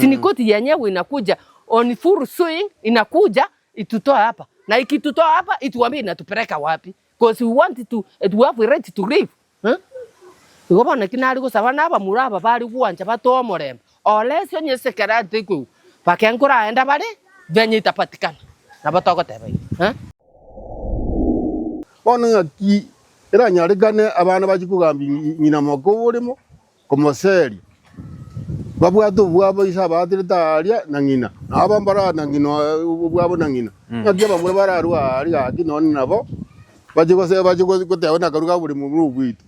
Sini koti yenyewe inakuja on full swing, inakuja itutoa hapa. Na ikitutoa hapa ituambie inatupeleka wapi? Because we want to have right to live. Igobana kinari go sabana hapa muraba bari kuanja batoa morembe. Olesyo nyesekera tiku. Pakenkura aenda bari venye itapatikana. Na batoko tebe. Bona ki era nyarigane abana bagikugambi nyina mako urimo komoseri. Babwato bwabo isaba atiritaria na ngina. Abambara na ngino bwabo na ngina. Ngiye bamwe bararwa ari ati none nabo. Bajiko kuteona karuga buri mu rugwito.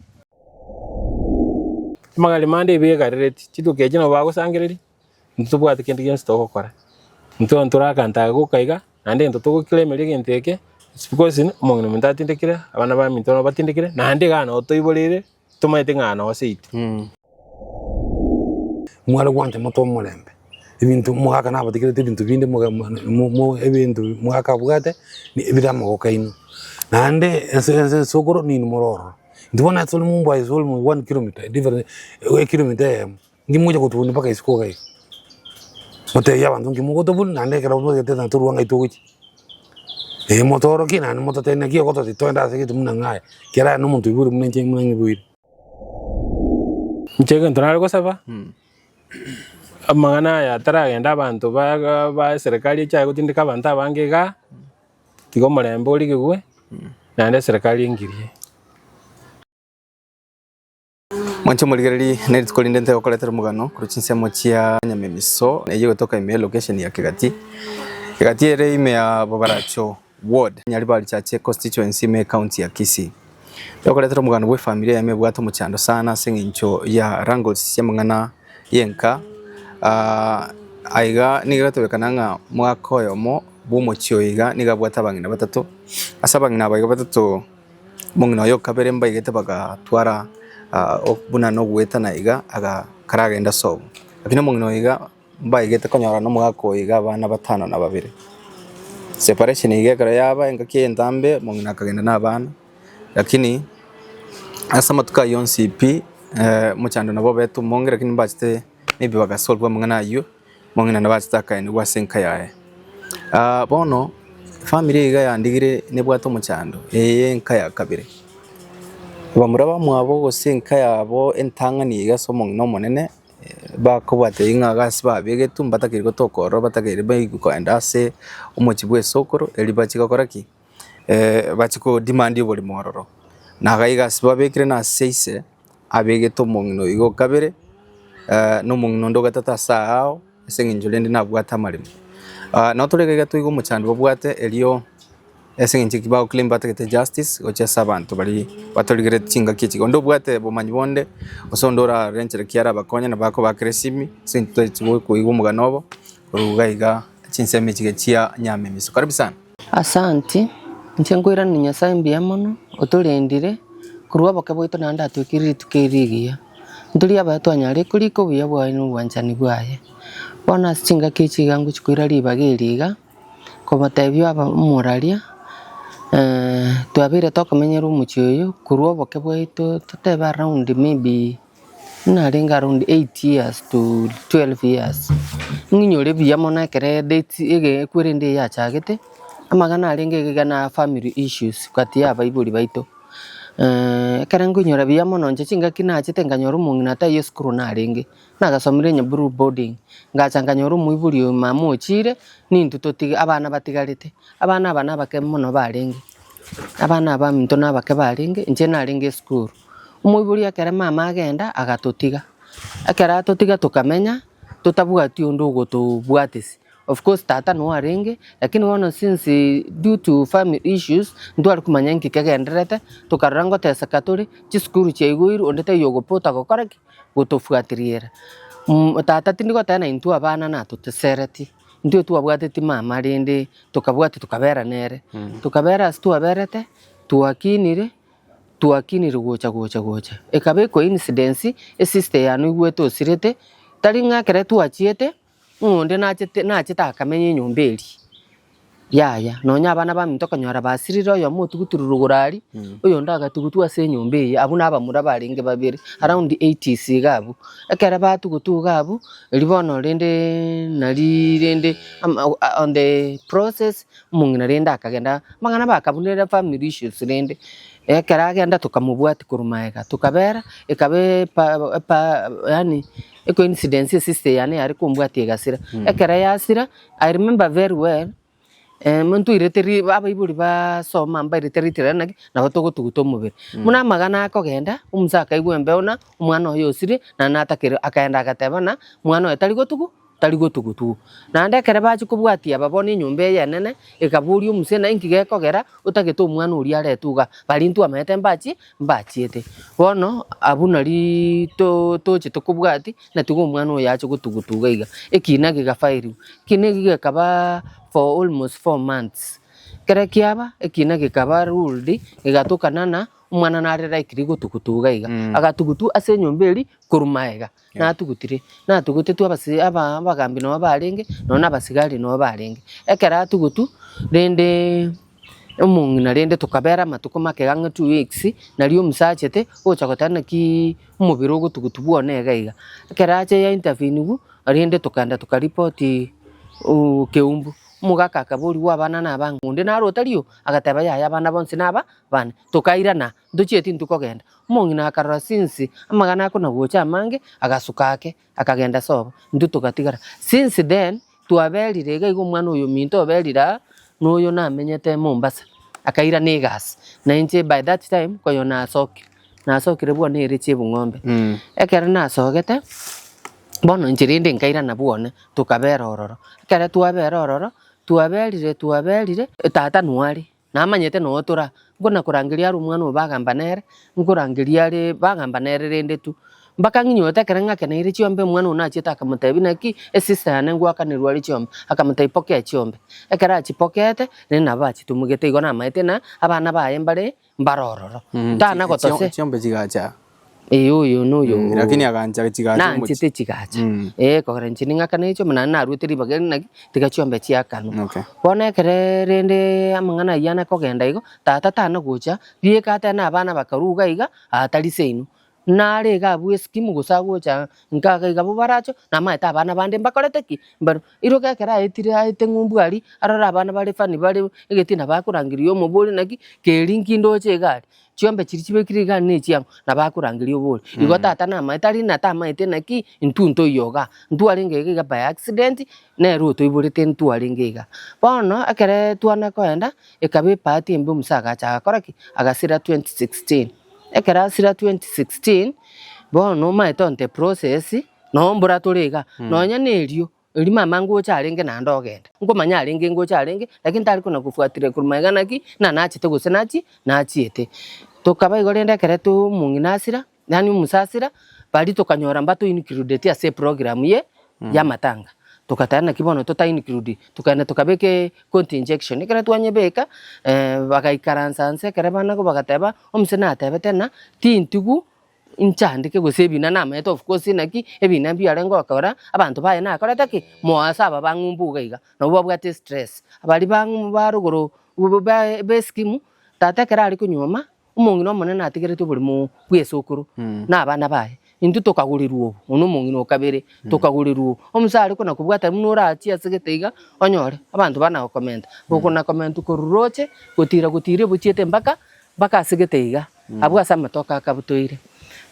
Magali mande begarereti kiduke kino bagusangiriri ntubwate kindi kintu tokokora ntu nturaka ntago kaiga ande ntutuko kilemeri ginteke because umuntu muntatindikire abana ba mintono batindikire nande gana otoiborere tumaite ngana osite mwara gwanje moto mulembe ibintu mwaka nabatikire ibintu binde mu ebintu mwaka bwate ni ibiramo kokaino nande ense sokoro ni muroro ndibona tsolo mumba is almost 1 kilometer different 1 kilometer ngimoja kutuni paka isiko kai mote ya bantu ngimo kotobul nande kera uno gete na turuanga ituki motoro kina ni moto tena kio koto titoenda siki tumuna ngai kera no muntu iburi munenje munengiburi mchege ntonare ko saba amangana ya taragenda abantu ba serikali cha gutindika abantu abangega tigo marembo uri gigwe nande serikali ngirie Mwancho muligereri neri tukolinde nte okoletera mugano kuruchinse mochia Nyamemiso eye gotoka ime location ya Kigati. Kigati ere ime ya Bobaracho ward Nyaribali chache constituency me county ya Kisii. Okoletera mugano we familia ya mebwato muchando sana sengincho ya Rangles yamangana yenka aiga nigatobekana mwako yomo bumochio iga nigabwata bangina batatu asabangina abayiga batatu mungino yo kaberemba igete baga twara buna no gweta na iga aga karagenda so akino mungino iga mbaye gete konyora no mwako iga bana batano na babiri separation iga kara yaba engaki ntambe mungina kagenda na bana lakini asama tuka yon CP muchando nabo betu mongera lakini mbachite nibi bagasolwa mungana yu mungina nabachita kaini wasenka yae bono family iga yandigire nebwato muchando enka ya kabiri bamuraba mwabo gose enka yabo entangani iga so mungino monene bakobate inga gasba bege tumbatakiri gotokoro batakiri bayigukwenda se umukibwe sokoro elibachika koraki bachiko demand boli mororo nagaiga siba bekire na seise abege to mungino igo kabere no mungino ndo gatata sao esenginjolende nabwata marimo no tulega tuigo muchando bwate elio esenginchi kibao claim batakete justice ocha sabantu bali batoligere tinga kichi ndo bwate bomanyi bonde osondora renchere kiara bakonya na bako bakresimi sinto chiwo kuigo muganobo urugaiga chinseme chigechia Nyamemiso karibu sana. Asante nchengoira ni Nyasaye mbiamono otulendire kuruwa bakabwito nanda atwikiri tukirigia nduri abatwanyare kuliko buya bwaino bwanjani bwaye bona singa kichi gangu chikwira libagiriga kobatebyo aba moralia twabire tokomenyera umuchyoyo kuruwa bakabwito tuteba around maybe naringa around 8 years to 12 years nginyore biyamona kere date ege kwirinde ya chagete amagana arenge gana family issues kati ya baibuli baito karangu nyora biyamono nje chinga kinache nganyora mungina ta yeskuru na arenge nagasomire nyaburu boarding ngachanganyora umuibuli mamochire nintu totiga abana batigarite abana bakemono barenge abana ba minto nabake barenge nje narenge school umuibuli akere mama agenda agatotiga akera totiga tukamenya tutabwati undu gutubwatisi. Of course tata no arenge lakini wono since due to family issues ndo alikumanya nkikagenderete tukarango tesa katuri chiskuru cheiguiru ondete yogopota gokoraki gutufuatiriera tata tindiko tena intu abana na tutesereti ndio tuabwateti mama rinde tukabwati tukabera nere tukabera stu aberete tuakinire gocha ekabe ko incidence sister yanu igweto sirete taringa kere tuachiete unde nachita kamenye nyombeli yaya nonya abana baminto kanyora basiriro yo mutugutururugurari uyo ndaga tugutu ase nyumba iyi abu nabamura baringe babiri around 80s gabu ekera batugutu gabu libono rende nari rende on the process mungina rende akagenda mangana bakabunera family issues rende ekera agenda tukamubwati kurumaega tukabera ekabe yani coincidence sister yani ari kumbwati egasira ekera yasira I remember very well muntu ireteri abaiburi basoma mba ireteri naki nabo tugutuguto mubiri muna magana akogenda umusaka igwembeona umwana oyo osire na natakire akaenda agatebana mwana oyo tari gotugutu na ndekere bachi kubwatia babone nyumba ye nene ikaburi umusena ingige kogera utagete umwana uri aretuga bali ntu amete mbachiete bono abunari toche tukubwati na tugo umwana oyo acho gotugutuga iga ekina gigafairi kine gigakaba for almost 4 months kere kiaba ekina gikaba ruled igatukana na umwana narera ikiri gotugutuga iga agatugutu ase nyumba eri kurumaega natugutire natugute tu abasi abagambi no barenge nona basigari no barenge ekera tugutu rende umungina rende tukabera matuko makega 2 weeks nari umusachete ochakotana ki umubiri ogutugutu bwonega iga ekera ache ya interview nigu rende tukanda tukaripoti keumbu mugaka kaburi wabana nabangunde narotariyo agateba yaya abana bonse naba bane tukairana nduchieti ntukogenda mungina akarora since amagana akona gocha mange agasukake akagenda sobo ndu tugatigara since then tuabelire gaigo mwana uyo minto obelira noyo namenyete Mombasa akaira negas na inche by that time koyo nasokire bwone ere chebung'ombe ekera nasogete bono njirinde nkaira nabwone tukabera ororo kera tuabera ororo tuabelire tata nwari namanyete notura ngona kurangiria ari umwana obagambanere ngurangiria ari bagambanere rende tu mbaka nginyote kera ngake ire chiombe mwana unachita akamutebi naki sister yane ngwakanirwa ari chiombe akamuteipokea chiombe ekera chipokete nena bachi tumugete igona maite na abana baye mbare mbarororo tana gotose chiombe chigacha uyu nuyu lakini aganja chigacha na nchite chigacha kogera nchininga kana icho mana narutiri bageri naki tigachiombe chiakano bona kere rende amangana yana kogenda igo tata tana gocha biekata na abana bakaruga iga atari seinu nare gabu skimu gosagocha nkaga iga bubaracho na maita abana bande mbakorete ki mbaro iroga kera etire aite ngumbwari arara abana bari fani bari igetina bakurangirio mubuli naki keringi ndoche gari chiombe chirichibekire gani nechiango na bakurangirio buli igo tata na maita ri na tama ite naki ntunto yoga ntuarenge iga by accident na roto iburite ntuarenge iga bono akere tuana koenda ekabe party mbe musaga cha koraki agasira 2016 ekera sira 2016 bono maitonte process no mbura turiga nonya nerio iri mama ngocha arenge na ndogenda ngomanya arenge ngocha arenge lakini tari kuna kufuatire kurumaiga naki na nachite gusenachi nachiete tukaba igorenda kere tu munginasira yani umusasira bali tukanyora mbatu include ase program ye ya matanga tukatana kibono tota include tukana tukabeke conti injection kera twanyebeka bagaikaransanse kera bana ko bagateba omusena atebe tena tintugu inchandike gusebina nameto of course naki ebina byarengo akora abantu baye nakoreta ki moasa babangumbuga iga no bwabwate stress abali bang baruguru beskimu tata kera ari kunyoma umungino monene atigere to buri mu bwesokuru nabana baye intu tokagurirwo uno mungino kabere tokagurirwo omusari ko nakubwata munora ati asegete onyore abantu bana comment boko na comment ko roche gutire buchiete mbaka asegete iga abwa sama toka kabutoire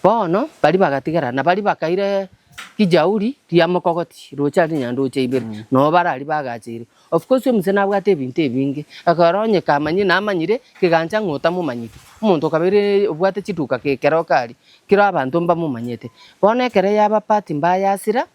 bono bali bagatigara na bali bakaire kijauri tiamokogoti rocha ni nyando cheibere no barali bagachire of course omusena bwate binte binge akaronye kamanyi namanyire kiganja ngota mumanyite umuntu kabere ubwate chituka kekero kali kiro abantu mba mumanyete bono ekere yaba party mbayasira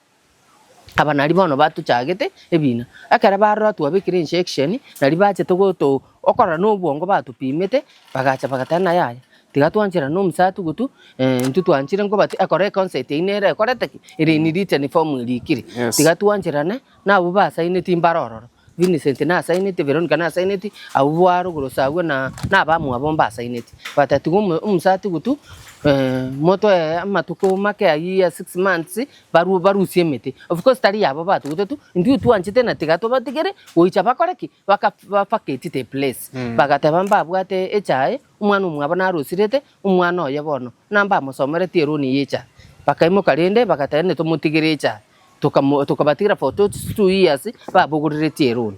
abanali bono batuchagete ebina akara barro twabikire injection nali bache togoto okora no bwongo batupimete bagacha bagatana yaya tigatwanjira no musatu gutu ntutwanjira ngo bati akore concert inere korete iri ni written form irikire tigatwanjira na abo basa ine timbarororo Vincent na signed Veronica na signed abwaro gorosawe na bamu abomba signed batatu umusati gutu moto amatuko make ayi 6 months baru siemete of course tari yabo batu gutu ndu tuanchite na tigato batigere oicha bakoreki bakafaketite place bagatebamba bwate echae umwana umwabana arusirete umwana oye bono namba musomerete eroni yecha bakaimo karende bagatene tumutigere echa tukabatira for 2 years babugurire eroni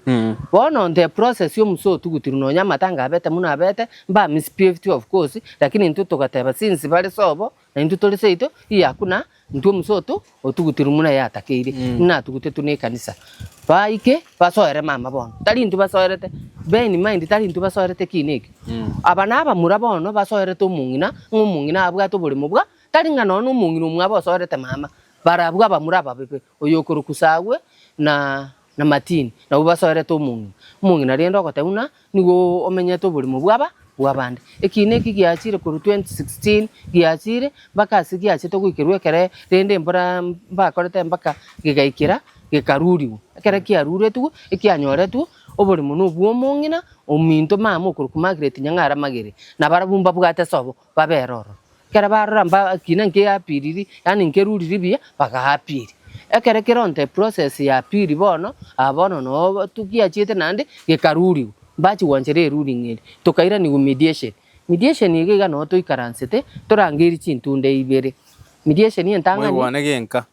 bono on the process yo muso tugutiru no nyamatanga abete muna abete ba misbehaved of course lakini ntu tugateba since bale sobo na ntu tole seito yakuna ntu musoto otugutiru muna yatakeire na tugutetu ne kanisa baike basoere mama bono tali ntu basoerete ben mind tali ntu basoerete kineki abana aba murabono basoerete umungina abwa to buri mubwa tali ngano umungina umwabo basoerete mama barabwa bamuraba bebe oyokuru kusawe na matini na ubasoerete umungina riendo goteuna nigo omenye to buri mubwa bwabande ekineki giachire kuru 2016 giachire bakasi giache to gwikirwe kere rende mbora bakorete mbaka gigaikira gikaruri kere kiarure tu ekianyore tu oburi muno bwo mungina ominto mama okuru kumagrete nyangara magere na barabumba bwate sobo baberoro kera baramba kina nke yapiriri yani nke ruriri bia bakahapiri ekere keronte process ya piri bono abono no tukiachite nande gekaruri bachi wanjere ruri ngeri tukaira ni mediation yigega no to ikaransete torangiri chintunde ibere mediation yentanga mwana genka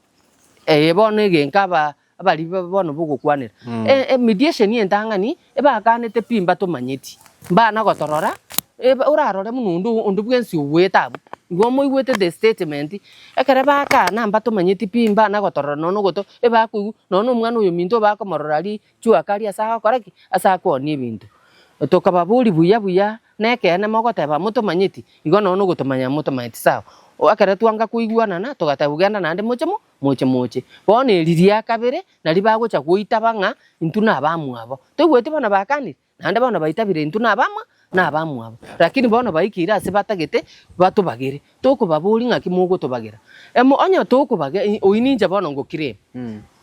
bono genka abali bono bugukwanira mediation yentanga ni bakanete pimba to manyeti bana gotorora urarore munundu undu bwensi uwetabu Gomo iwete the statement ekere baka namba to manyeti pimba na gotorora no goto baku no mwana uyo minto bako mororari chuakari asa koraki asa ko ni bintu tokababuri buya neke na mogoteba muto manyeti igo no goto manya muto manyeti sawa akere twanga kuiguana na togatebugenda nande moche bone riria kabere na libagocha kuita banga intuna abamu abo twete bana bakani nande bana baitabire intuna abama na abamu abo lakini bono baikira ase batagete batubagere tokubaburi ngaki mugo tubagira onyo tokubage oininja bono ngokire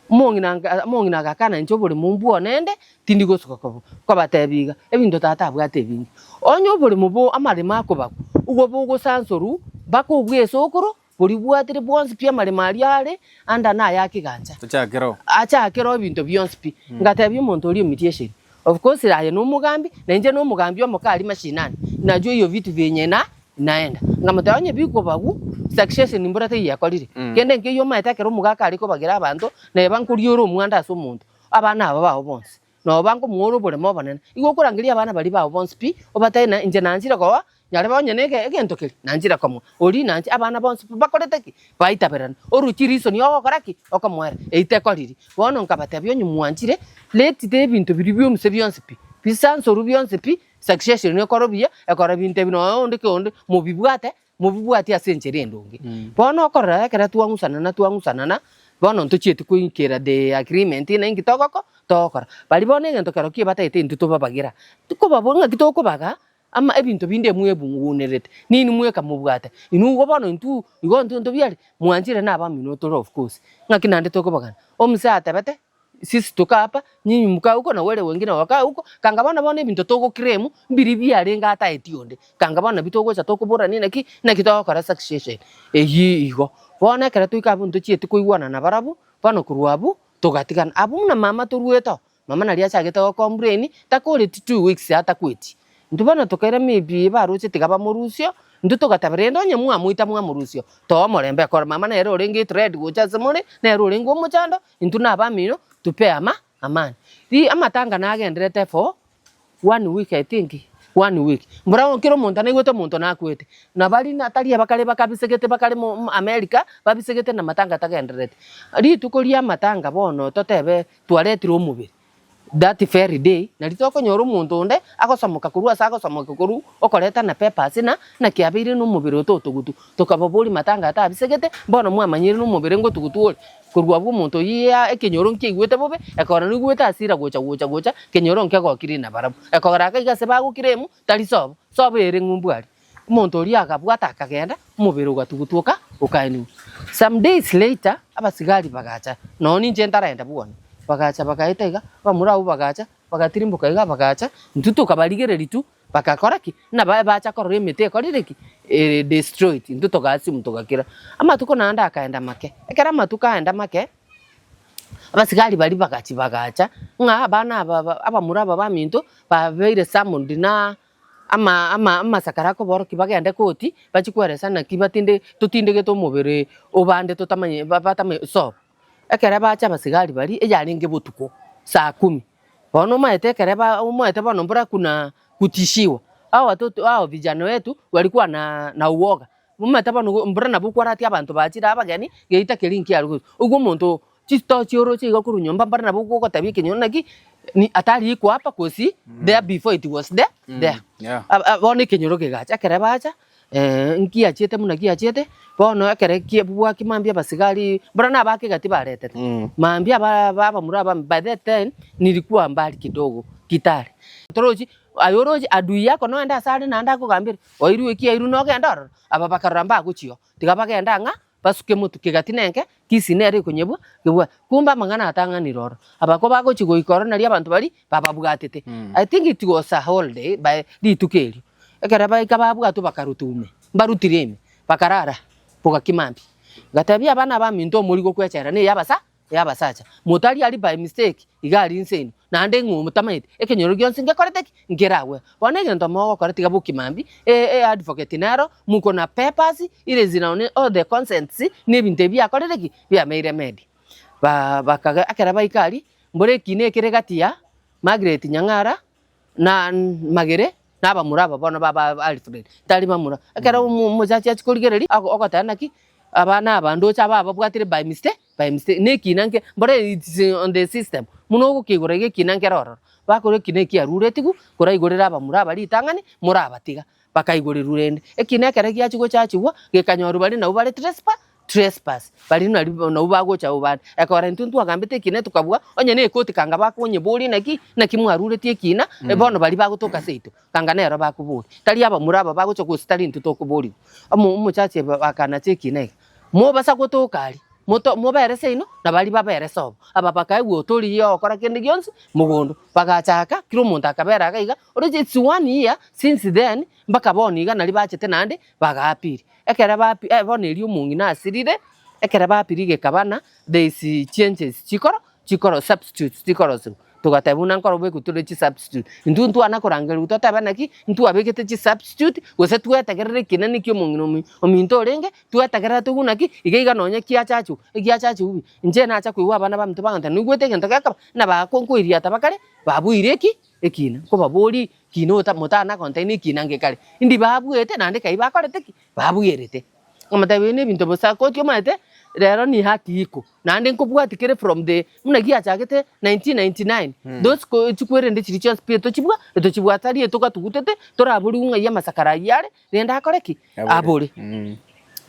mongina gakana ncho buri mumbu onende tindi gosuka ko batebiga ebinto tata bwate bingi onyo buri mubo amare makobaku ugo bugo sansoru bako bweso okoro buri bwatire bonsi pia mare mariare anda na yakiganja achakero ebinto byonsi ngatebi umuntu oli mediation of course aye no mugambi na nje no mugambi omukali mashinani najyo iyo vitu vyenye naenda ngamatanye biko bagu success ni mburate yakolire kende nke yo mayitakero mugaka aliko bagira abantu na bankuri oro mwanda so muntu abana aba bawo bonse no banko mworo bole mo banene igo kurangiria abana bali bawo bonse pi obataye na nje nanjira kwa nyare bawo nyeneke egentokeli nanjira kwa oli nanji abana bonse bakoreteki baitaberana oruchiriso ni okoraki okomwere eitekoliri bono nkabate byo nyumwanjire leti de bintu biribyo musebiyonse pi bisanso rubiyonse pi success ni korobia ekorabinte bino ondeke onde mubibwate asenjere ndonge bono korra kera tuangusana na bono ntuchete kuinkera the agreement na ingitogoko tokora bali bono ngento kero kibatete ntuto babagira tukobabonga kitoko baga ama ebinto binde mwebungunerete nini mweka mubwate inugo bono ntu igo ntu byali mwanjire na abamino to of course ngakinande tokobagana omusate bate sisi tukapa nyinyi muka uko na wale wengine waka uko kanga bana bone bintu toko kremu mbiri byarenga ata etionde kanga bana bitogo cha toko bora nina ki na kitoko kara success eyi igo bona kara tuika buntu chieti kuigwana na barabu bano kuruabu togatikana abu na mama turueto mama na liacha geta kombreni takole 2 weeks ata kweti ndubana tokera maybe baruche tigaba murusio nduto gatabrendo nyamu amuita murusio to morembe kor mama na ero rengi trade gocha semore na ero rengo muchando intuna abamino tupe amani di amatanga na agenderete for 1 week I think 1 week mbura kiro monta na igweto monto na kwete na bali na tali bakale bakabisegete bakale mu America babisegete na matanga tagenderete ri tukoria matanga bono totebe twaretiro umubiri that very day na litoko nyoro muntu onde akosomoka kuru asakosomoka kuru okoreta na papers na kiabire no mubiri ototugutu tokababuli matanga ata bisegete bono mwamanyire no mubiri ngotugutu kurwa bwo muntu ya ekenyoro nkigwete bobe ekora ni gweta asira gocha kenyoro nkegokiri na barabu ekora kaigase bagukiremu tali sobo ere ngumbwari muntu ori akabwata akagenda mubiri ugatugutuka ukaini some days later abasigari bagacha noni nje ntarenda bwone bagacha bakaita iga abamura abo bagacha bagatirimbuka iga bagacha ntutu kabarigereri tu bakakora ki na bacha korora emete ekorire ki destroyed ntutu gasi mutugakira amatuko nanda akaenda make ekera amatuko aenda make abasigari bari bagacha nga abana abamura aba baminto babeire summoned na ama sakarako boro kibagenda koti bachikweresa na kibatinde tutindege to mubere obande tutamanye batame so ekera bacha abasigari bari eyaringe butuko saa 10 bono maete kereba umaete bono mbura kuna kutishiwa hao watoto hao vijana wetu walikuwa na uoga umaete bono mbura nabukwarati abantu bachira abageni geita kelinki arugo ugo muntu chisto chioro chigo kuru nyomba mbara nabuko ko tabi kinyona ki ni atari iko hapa kosi there before it was there bono kinyoro gegacha kereba acha nkia chete muna kia chete bono akere kie bwa kimambia basigari mbura na bake gati barete mambia baba muraba by that time nilikuwa mbali kidogo Kitale toroji ayoroji adui yako no enda sare na anda kugambira oiru iki airu no genda aba bakaramba guchio tigabagenda nga basuke mutu kigati nenke kisinere kunyebu gebwa kumba mangana atanga ni roro abako bago chigo ikoro nari abantu bari baba bugatete I think it was a holiday by ditukeri ekera ba ikababu atu bakarutume barutireme bakarara poka kimambi gatabia abana ba minto muri go kwechera ne yabasacha mutari ali by mistake igari insane nande ngumutamaite ekenyoro gyonse ngekorete ngerawe bone gento mo korete gabuki mambi advocate naro muko na papers ile zinaone all the consents ne binte bya korete ki bya meire medi bakaga akera baikari mbore kine keregatia Margaret Nyangara na magere naba muraba bono baba Alfred tali mamura akera muzachi achikoligereri okotana ki abana abandu cha baba bwatire by mistake ne kinanke mbore it's on the system muno gukigurege kinanke roro bakore kineki aruretigu kuraigurira abamura bari tangani murabatiga bakaigurira rende ekinekere giachigo chachiwa gekanyoru bari na ubare trespass bari na ubago cha ubane ekora ntuntu agambite kine tukabwa onye ne koti kanga bakonye boli na kimwaruretie kina bono bari bagutoka seito kanga nero bakuburi tali abamura bagucho kusitali ntuto kuburi umuchache bakana chekine mo basa gutokari mo berese ino na bari baberese obo aba bakaigwo tori yo okora kende gyonse mugondo bagachaka kiro muntu akabera gaiga oroje it's 1 year since then mbaka boniga nali bachete nande bagapiri ekera bapi bono eri omungi na asirire ekera bapiri gekabana there is changes chikoro substitutes chikoro tugatebuna nkoro bwe kuture chi substitute ntuntu anakorangera utotabana ki ntu abegete chi substitute gose tuetegerere kinani kyo mungino ominto renge tuetegerera tuguna ki igeiga nonye kiachachu ubi nje na acha kwiwa abana ba mtu banganta nugwete gento gaka na bakonkoiria tabakare babuireki ekina ko babori kino mutana contain kinange kare indi babuete nande kai bakorete ki babuirete amatabene binto bosako tyo mate rero ni haki iko nande nkobwatikere from the munagia chagete 1999 those ko chikwere chiricho spirito chibwa tari etoka tugutete toraburi unga ya masakara yare renda akoreki aburi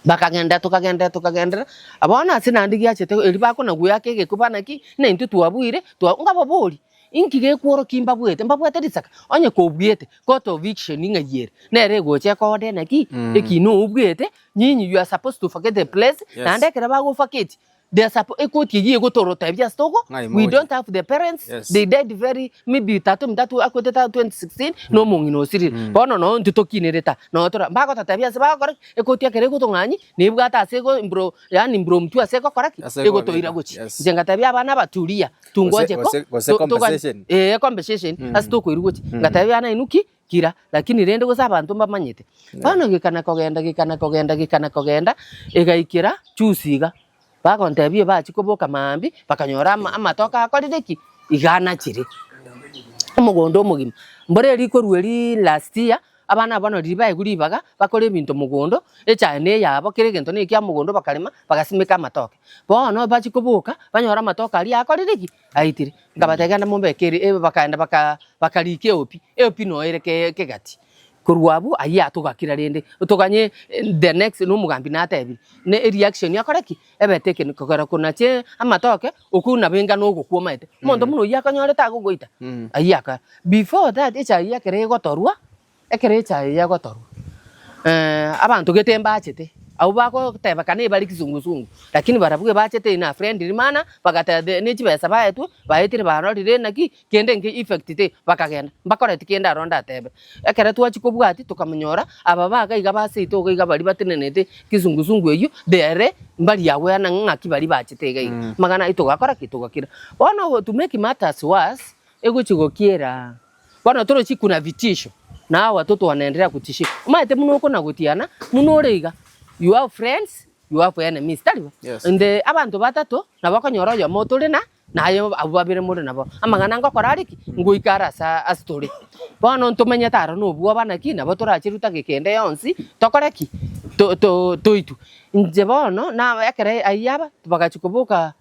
bakagenda tukagenda abona sinandi giachete elibako na guyake gekubana ki na intu tuabuire ngababuri inkige kworo kimba bwete mbabwete disaka onye ko bwete court of eviction ngayere nere goche ko de naki ekino ubwete nyinyi you are supposed to forget the place nande kera bago forget they are supposed ekoti giye gotorota bya stoko we don't have the parents they died very maybe tatu akoteta 2016 no mungino sirira bono no ntutokinereta no tora mbako tatabya se bakora ekoti akere gotonganyi nibwata asego imbro yani imbro mtu aseko koraki egotoira gochi jenga tabya abana batulia tungoje ko compensation asitoko irugochi ngatabya na inuki kira lakini rende gosa abantu mbamanyete bano gikana kogenda egaikira chusiga bakontabye bachikoboka mambi bakanyora amatoka akorire ki igana chiri umugondo mugima mbore riko rueri last year abana bano ribaye guribaga bakore bintu mugondo echane yabo kire gento ne kya mugondo bakarima bagasimika amatoke bono bachikoboka banyora amatoka ali akorire ki aitire ngabategana mumbekeri bakaenda bakarike opi no ereke kegati kurwabu aya tugakira rende utoganye the next no mugambi natebi ne reaction yakoreki ebeteke nikogera kunache amatoke okuna benga no gukuomaite mondo muno yakanyoreta gugoita ayaka before that echa yakere gotorwa ekere echa yagotorwa abantu getemba achete au bako teba kana bari kizungu lakini barabuge bachete na friendly mana bagata ne chibesa baetu baetire barorire naki kende nge effect te bakagenda bakore tikenda ronda tebe ekere twachikobwati tukamenyora aba baga iga basito iga bari batenenete kizungu eyu dere mbali yawe na ngaki bari bachete iga magana itugakora kitugakira bono to make matters worse egochigokiera bono toro chikuna vitisho na watoto wanaendelea kutishia maete muno uko na gutiana muno oreiga you have friends you have enemies taliwa inde abantu batatu na bakonyora yo motore na ayo ababire muri nabo amagana ngokora ariki nguikara sa story bono ntumenya taro no bwo bana ki nabo turachiruta gekende yonsi tokoreki to nje bono na yakere ayaba tubagachikubuka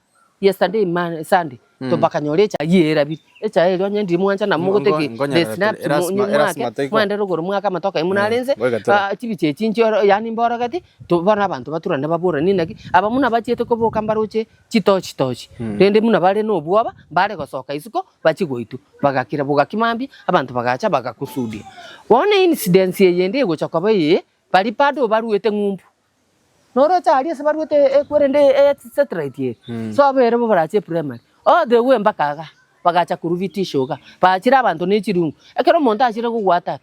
yesterday Sunday to bakanyorecha yera bi echa ero nyendi mwanja na mugoteke the snap mwende ruguru mwaka matoka imunarenze chibiche chinchoro yani mbora gati to bana abantu batura ne babura ninaki aba muna bachete ko boka mbaruche chitochi rende muna bale no bwaba bale gosoka isuko bachigoitu bagakira bugakimambi abantu bagacha bagakusudia wone incident yende gochoka baye bali pado baruete ngumbu noro chali sabaruete ekwerende satellite ye so abere bo barache primary the way mbakaga bagacha kuruvitishoga bachira abantu n'echirungu ekero monta achira kugwata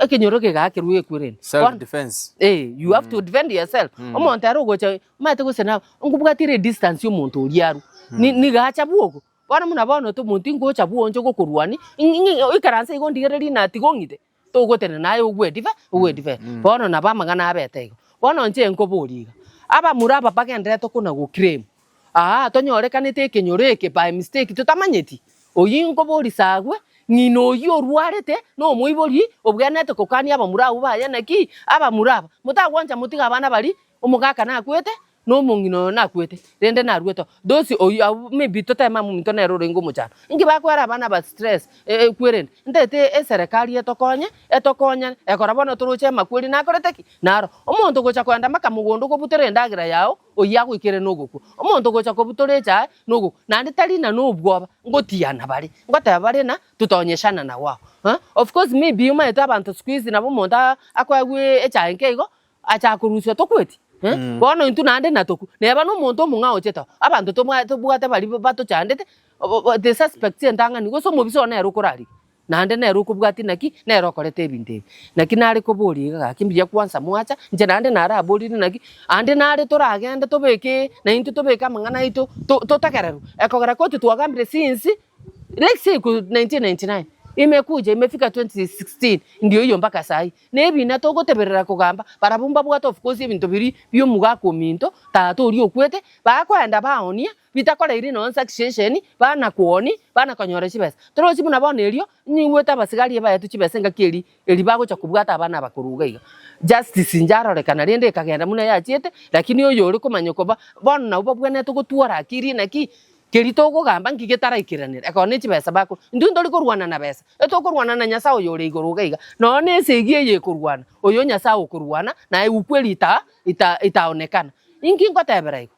ekenyoroke gakeruye kwirene self defense you have to defend yourself omonta arogocha mate gusena ngubwatire distance y'omuntu oliaru ni gacha bwoko bana muna bono to muntu ngocha bwonjo gokurwani ikaranse igondigereri na tigongite to gotene nayo ugwedive bono na bamagana abetego bono nje nkoburiga aba muraba bagende to kuna go claim tonyorekanite kinyoreke by mistake tutamanyeti oyingo bori sagwe ngino yo rwarete no muibori obwanete kokania aba muraba baya naki aba muraba mutagwanja mutiga bana bari omugaka na kwete no mungino na kwete rende na rweto dosi oyu maybe totema muminto na roro ngo muchano ingi bakwara bana ba stress kwerende ndete serikali etokonya ekora bono turuche makwiri na koreteki naro omonto gocha kwanda makamugondo ko butere ndagira yao oya gwikire nogoku omonto gocha ko butorecha nogoku nandi tali na nobwoba ngotiana bari ngota bari na tutonyeshana na wao of course maybe umaita abantu squeeze na bomonta akwagwe echa nkeigo acha kuruswa tokweti bono intu nande natoku neba no muntu munga ocheta abantu tobwate bali bato chandete the suspect ndanga ni goso mubiso na erukurari nande na erukubwati naki na erokorete binte naki nari kuburi gakimbiya kwanza mwacha nje nande nara aburi naki ande nari toragenda tobeke na intu tobeka mangana ito totakereru ekogera kotu twagambire since let's say 1999 imefika 2016 ndio hiyo mpaka sai nebi na togoteberera kugamba barabumba bwato of course ibintu biri byo mugako minto tato uri okwete bakwenda baonia bitakora iri non succession bana kuoni bana konyora chibesa toro chibuna bona erio nyiweta basigari bayetu chibesa ngakeri eri bago cha kubwata abana bakuruga iga justice njaro rekana rende kagenda muna yachete lakini oyo uri kumanyoko bona na ubabwene togotwara akiri naki kerito gamba ngigitaraikirane akone chibesa bako ndu ndori kurwana na besa etokurwana na nyasa oyo ri iguru gaiga none segie ye kurwana oyo nyasa okurwana na ukweli itaonekana ingi ngotebera iko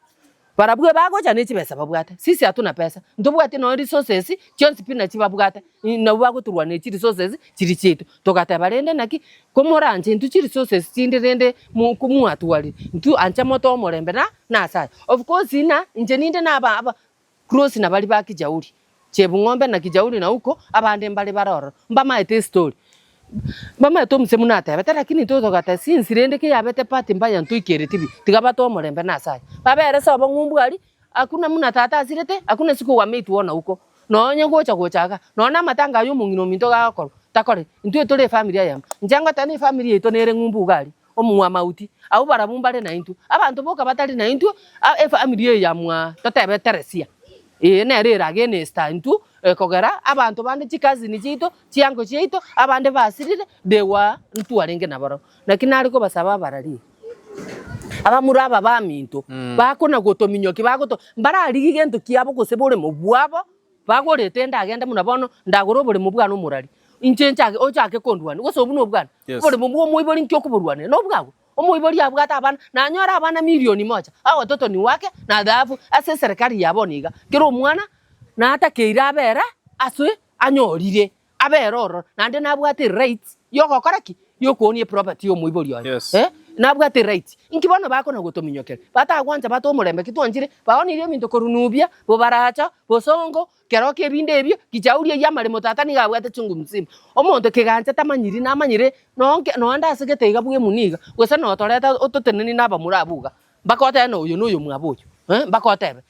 barabwe bago chane chibesa babwate sisi hatuna pesa ndobwate no resources chonsi pina chibabwate na bago turwane chi resources chiri chitu tokateba rende naki komoranje ndu chi resources chindi rende kumu atwali ndu ancha moto omorembe na sai of course ina nje ninde na aba cross na bali bakijauri chebungombe na kijauri na huko abande mbali baroro mbama ete story mbama to mse munata beta lakini toto kata since rende ke yabete party mbaya ntuikere tibi tigaba to morembe na sai babere sabo ngumbwali akuna munata atazirete akuna siku wa meet wona huko nonye gocha nona matanga yo mungino minto gakoro takore ntu etole family yam njanga tani family eto nere ngumbu gali omuwa mauti au barabumbale na intu abantu boka batali na intu family yamwa totebe teresia na rera against intu kogera abantu bande chikazi ni chito chiango chito abande basirire dewa ntu arenge nabaro nakinari ko basaba barari abamuraba baminto bakona gotominyoki bagoto mbarari gento kiabo gosebore mubwabo bagorete ndagenda munabono ndagorobore mubwana umurari inchenchage ochake kondwane gosobuno bwana bore mubwo muibori nkyokuburwane no bwago omuibori abwata abana na nyora abana milioni moja hao watoto ni wake na dhafu ase serikali yaboniga kiro mwana na hata keira bera aswe anyorire aberoro nande nabwate rights yoko koraki yoko ni property omuibori oyo nabwate right inkibona bako na gotominyokera batagwanja batomurembe kitwanjire baonirie minto korunubia bo baracha bo songo keroke ebinde ebyo kichaurie yamare mutata ni gabwate chungu mzima omonto kiganje tamanyiri namanyire nonke no ndasegete igabwe muniga gwese no toreta ototeneni naba murabuga bakote no uyu n'uyu mwabuyo bakotebe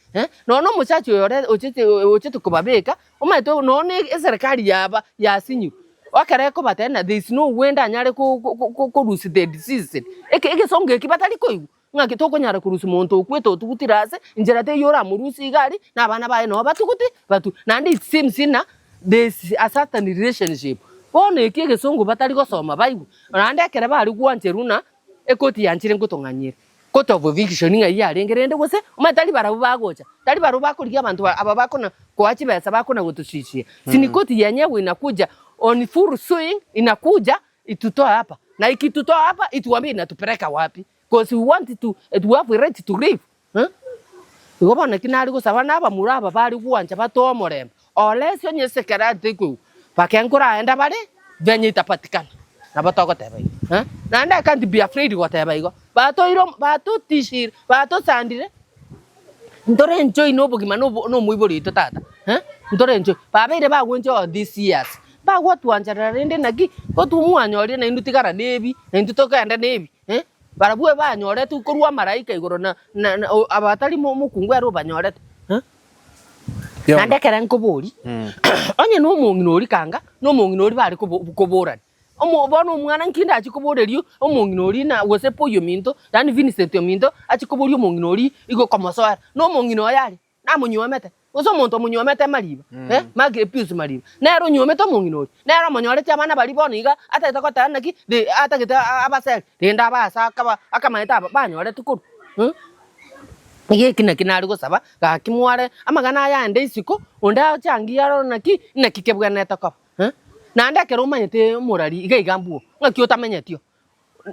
no muchachi yore ochite kubabeka omaito no ne serikali yaba yasinyu wakareko batena there is no way ndanyare ko lose the disease eke songe kibatali ko ngaki toko nyara kurusi monto kweto tukutirase injera te yora murusi gari na bana bae no batukuti batu nandi it seems na this a certain relationship one eke songo batali ko soma baibu nandi akere bari kwancheruna ekoti yanchire ngutonganyire court of eviction ngai yarengerende gose umatali barabu bagocha tali barabu bakuriya abantu aba bakona kwachi besa bakona gutushishia sini koti yenyewe inakuja on full swing inakuja itutoa hapa na ikitutoa hapa ituambie inatupeleka wapi because we want to have a right to live ngobona kinali gusaba naba muraba bari kuanja batomorembe olesyo nyesekera tiku bakenkura enda bari venye itapatikana na batoko tebe na nda can't be afraid whatever igo bato tishir bato sandire ndore enjoy no bugima no muibori to tata ndore enjoy babere ba gonjo this years ba watu anjara rende nagi ko tumuanyore na indutikara nebi na indutoka enda nebi barabue ba nyore tu kurwa maraika igoro na abatali mukungu aro banyore nanda kera nkobori onye no munginori kanga no munginori bari kuborana bona umwana nkinda achikoborerio omonginori na gose poyo minto yani Vincent minto achikoborio omonginori igo komosora no mongino yari na munyomete oso monto munyomete mariba mage pius mariba nero nyomete omonginori nero monyore chamana bari boniga ateta kota naki de atageta abasel renda basa akamaeta banyore tukuru Ige kinari gusaba gakimware amagana yande isiko onda changiaro naki nakikebwana etako nanda kero manyete murari igaigambu ngaki utamenyetio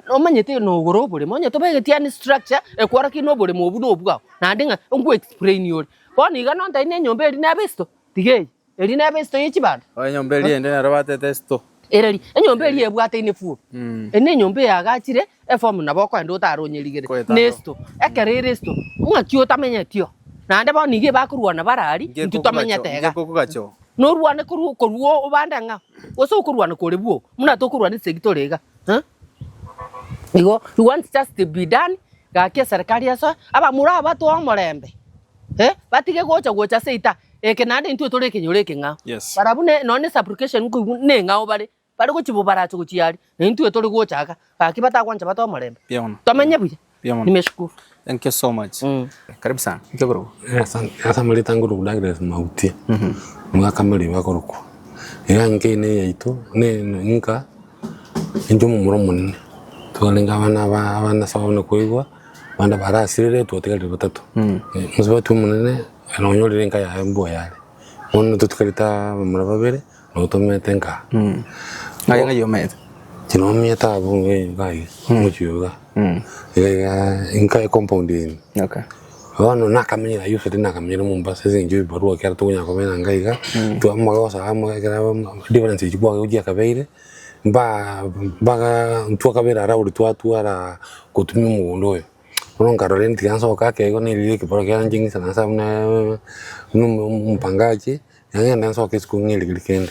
omanyete no goro bure monye to begetia ni structure ekwara kino bure mobu no bugao nandinga ngwe explain yori boni iga no ndine nyombe eri na besto tigei eri na besto yichibanda nyombe eri ende na robate testo ereri enyombe eri ebwate ine fu ene nyombe yagachire eform na boko ndo taronyerigere nesto ekereresto ngaki utamenyetio nande boni ige bakurwana barari ntutamenyetega kugacho no ruane kuruo ubandanga oso kuruana korebuo muna to kuruana segitorega igo you want just to be done gake serikali yaso aba muraba to omorembe batige gocha seita ekenande ntu toreke nyoreke nga barabune none application ku ne ngao bari gochibo baracho gochiari ntu tori gochaka bakibata kwanja bato omorembe tomenye buye nimeshukuru. Thank you so much. Karibu sana. Ngegoro. Asa mali tanguru dagres mauti. Mwaka mali bakoruko. Ega ngene yaitu ne nka injomo muromun. Tulenga bana sabona koigwa banda barasirire tuotegere batatu. Musaba tumunene anonyore nka ya mbo yale. Ono tutukarita murababere no tometenka. Ngaya yomete. Tinomieta bunge ngai muchiyoga. Inka compound in. Okay. Ono nakamenya yuso tena kamenya Mombasa zinjo barua kera to nyako mena ngaiga to amagosa amagera difference jibwa ujia kabeire baga ntua kabera ra uri tua ara kutumi mundo ono karoleni tianso kake go ni lili kiporo kera njingi sana sabna mpangaji yanga ndanso kesku ngili likende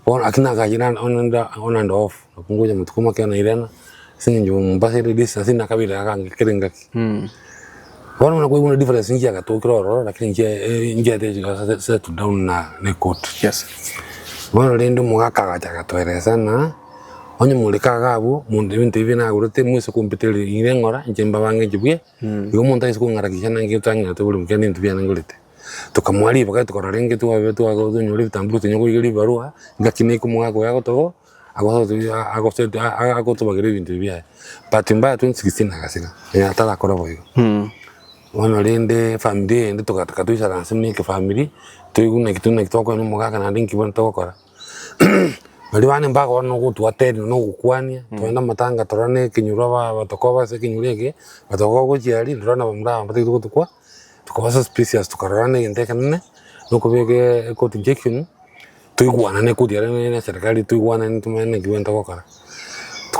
ono akina gajina on and off kungoja mutukoma kana irena sinjo Mombasa ile distance sina kabira kanga kerengaki Wana mna kwa difference njia katokiro lakini njia de set down na court. Yes. Wana lendo mwaka gatwereza na onye mulika gabo munde bintu bina gurote mwese kompeteri irengora njemba bange jibwe yo monta isko ngarakisha nange tanga to buli mkene ntu bya nangolete tukamwali baka tukorarenge tuwabe tuwago nyori tamburu tunyo igiri barua ngakine ku mwaka yago to agosto bagere bintu bya patimba 2016 agasika ya tala kora boyo Wana lende family ende tukatuisha ransimni ke family tuiguna kituna kitoko no mugaga na ndinki bon tokora bali bane mpaka wana gutwateri no gukwania twenda matanga torane kinyurwa batokoba se kinyureke batoko gochiari ndorana bamura mbati tukwa tukobasa species tukarane ndeka nne no kubege court injection tuigwana ne kudiara ne serikali tuigwana ne tumene kiwenta kokara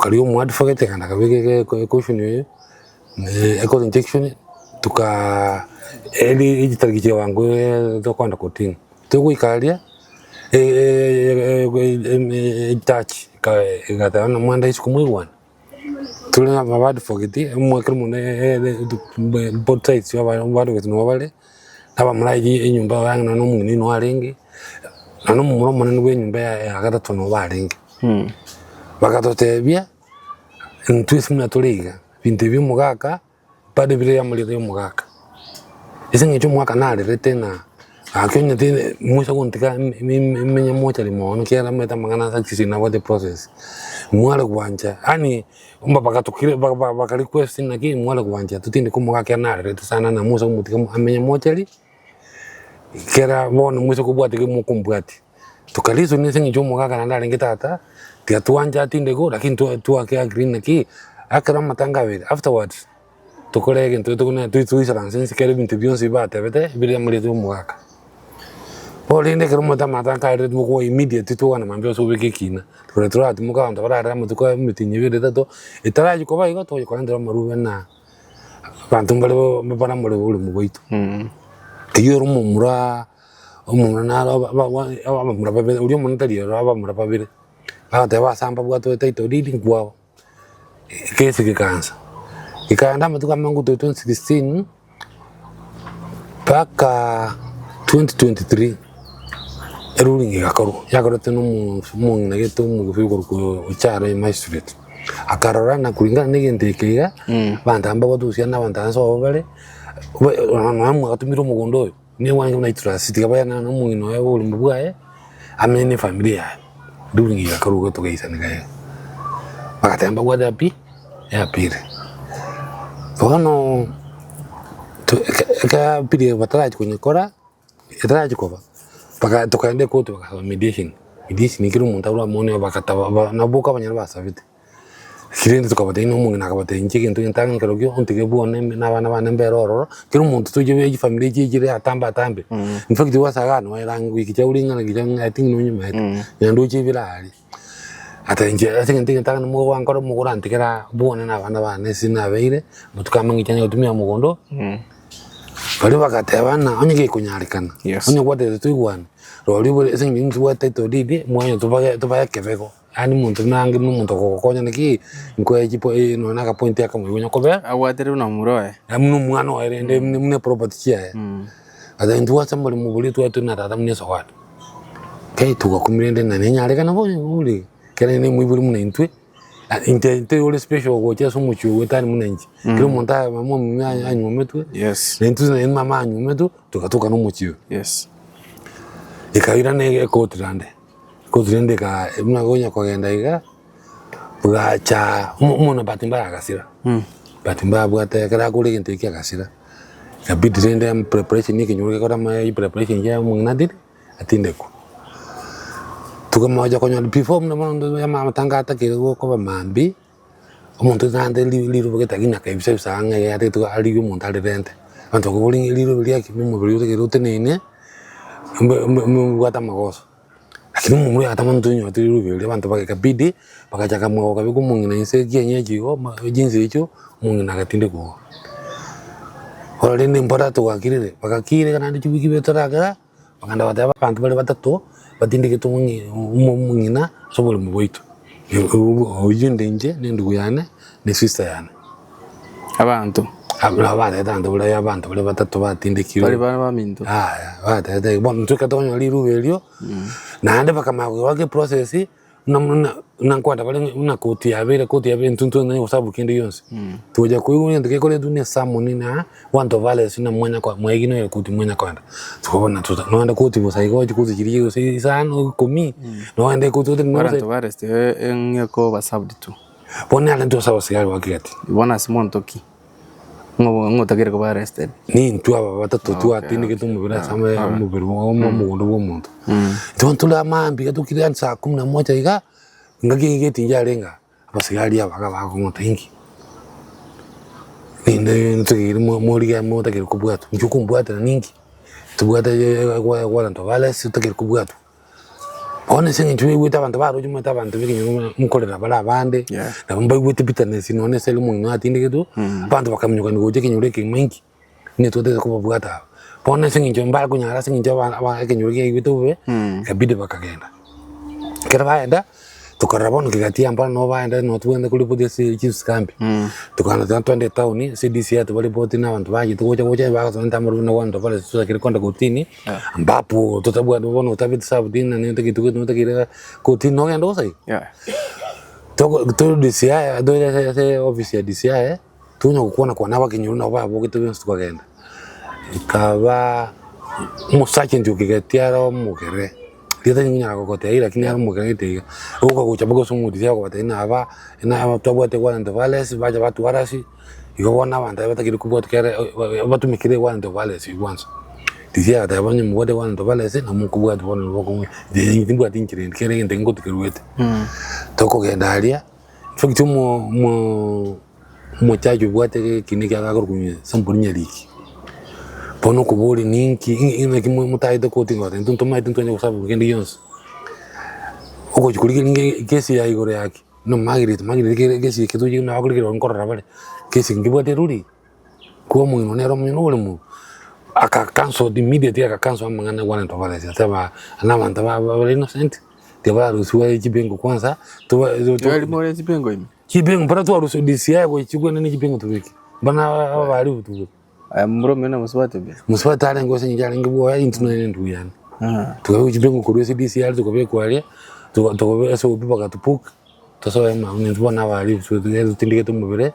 tukalio mu advocate kana kabege caution yo eco injection tuka eli igitarigije wangu tokwanda kotini tuguikalia touch ka na mwanda isikumwigwana tuli na mabadi fogeti mwekere mune both sides bado ketino bale aba mulaji enyumba yangu na nomuni no arengi na nomuro munene we nyumba ya gatatu no barengi bakatotebia ntwisi muna tuliga binte by'umugaka bade bire ya muliro y'umugaka ese ngicho mwaka narete na akenye tene musa kuntika menye mocha limono kera meta mangana sakisi na what the process mwala kuwanja ani umba bakatukire baka request na ki mwala kuwanja tutinde kumugaka narete sana na musa kumutika amenye mocha li kera bona musa kubwate ke mukumbwati tukalizo nese ngicho mwaka na ndalenge tata tia tuanja tinde go lakini tu akia green ki akara matanga we afterwards tukolege tukuna tuisa lansense kere bintu byonse bate bete bire muliro mwaka Olinde kero mata kaire muko immediate tu wana mambio so beke kina turetura ati muka anda bara mutuko mitinyi bire tato itaraji ko baiga to ko ndera maruwe na bantu mbale mbana mbale uri mugoito iyo rumumura umuna na aba mura babe uri umuna tari aba mura babire ate basamba bwato taito didi kwao kesi kikanza ikaenda matuka mangu 2016 paka 2023 ruling yakaro teno mu ngeto mu figo ko chare magistrate akarora na kuringana negende kega bantamba badusia na bantanso bale namu atumiro mugondo ni wanje na itrasi tigabaya na mu ino ya buli mbuae amene familia ruling yakaro to geisa ngai bakatamba gwada pi ya pire ono ka pire bataraji kwenye kora itaraji koba paka tukaende kotu baka mediation ikiro muntu abura mone bakataba nabuka abanyara basabite kirende tukabate ino mungi nakabate nchike ntu ntanga nkarogyo ontike buone n'abana bane mberoro kiro muntu tuje beji family jijire atamba tambe in fact wasagano erangu ikija uringana gija I think no nyuma nyandu chibirali atenje atinge ntanga mu wankoro mu kurantikira buone n'abana bane sinabeire mutukamangi cyane utumia mugondo bali bakatebana onyige kunyarikana onye kwate tuigwana roli bole singi ntu wate to didi mwanyo tubaya keveko ani muntu nangi muntu kokonya niki nkoye chipo no naka point yaka mwigonya kobe awatere na muroe amnu mwana wa rende mne property chia ada ntu wa sambali mubuli tu atu na tata mne sokwa kai tu ko kumrende na nyarikana bo uli kene ni mwibuli mne ntwe inte ole special go tia sumu chu wetani munenji kilo monta mama anyometu yes nentu na mama anyometu tukatoka no muchio yes ikaira ne kotrande ka mnagonya kwa genda iga bwacha muna batimba akasira batimba bwate kara kule kinte kia akasira kabidi rende preparation ni kinyuke kwa ma preparation ya mungadiri atindeko tukamoja kwenye before mnamondo ya mama tangata kile ko mambi omuntu nande liru bugeta kinya kaibisa bisanga ya tetu ali umuntu ali rente bantu ko buli liru bili yaki mu bili kile utenene mbwata magoso lakini mumuri atamantu nyo liru bili bantu bakabidi bakachaka mwa kabiku mungina inse kienyeji go jinsi hicho mungina katinde ko ora ni mbora to akirire bakakire kana ndi wiki betaraga bakanda bataba bantu bali batatu batindike to mungina sobole muboito oyinde nje nendugu yane ne sister yane abantu abana tanto bula yabantu bali batatu batindikiro bali bana baminto bata bon tuka tonyo liru belio nande bakamagwe wake process nankwata bali unakoti yabere ntuntu na usabu kindi yonse tuja kuyo ndike kole dunia samoni na wanto vale sina mwanya kwa mwegino ya kuti mwanya kwanda tukabona tuta no anda kuti bosaigo kuti kiriyo sano komi no ande kuti no wanto vareste engeko basabditu pone ala ndo sawa sigari wakati bona simon toki ngo takere ko vareste ni ntu aba batatu tu atini ke tumubira sama mubiri mugondo bomuntu tontula mambi katukira saa 11 iga ngaki geti njarenga abasigari abaga bakonta ingi ninde ntukiri moriga motakiri kubwatu njukumbwata ningi tubwata kwa nto vale sitakiri kubwatu One singi chwe wita abantu baro chuma ta abantu bikinyo mukolera bala bande na mba wita bitane sinone sele mu na tinde kedo abantu bakamnyuka ngo je kinyure ke mingi ne to de ko bwata pone singi chomba ko nyara singi chomba aba kinyure ke wita we kabide bakagenda kera baenda tukarabona kigati amba no baenda no tuende kulipo de chiefs camp tukana twende town CDC atu bali boti na abantu baji tukocha ba so ntamuru na wando pale sasa kilikonda kotini ambapo tutabua bono utabiti sabudini na nende kitu kile kotini no ngendo sai to DCI do ile office ya DCI tunyo kuona kwa nawa kinyuru na babo kitu byo tukagenda ikaba musache ndio kigatiara mukere Tita nyinga ko kote lakini ari mukagete uko kuchabuka sumudisia ko batena aba ina twabwate kwa ndo vales baje batu warasi iko wana banda batakiri kubwa tukere batu mikire kwa ndo vales once disia da banye mugode kwa ndo vales na mukubwa tubone boko de ndimbu atinkire kere ngende ngoto kirwete toko gendalia fakiti mo chajo bwate kiniki akakurumye sambunya liki pono kuburi ninki ina kimu mutaide koti ngode ntunto mai ntunto sabu kendi yons uko chikulike ninge kesi ya igore yake no magirite kesi ketu yina akulike onkorra bale kesi ngibwate ruri ko mu no nero mu no mu aka cancel immediately aka cancel amangana wana to bale sema ana manta ba innocent te ba rusuwa chibengo kwanza to Yali more chibengo imi chibengo para to rusu DCI ko chigwana ni chibengo to wiki bana bali butu mbro mena muswate be muswate ale ngose njale ngibwa intino ndu yani tukawe chibengo ko rusu DCI tukabe kwale tukabe so bibaka tupuk toso ema nitubona bali so tindike tumubere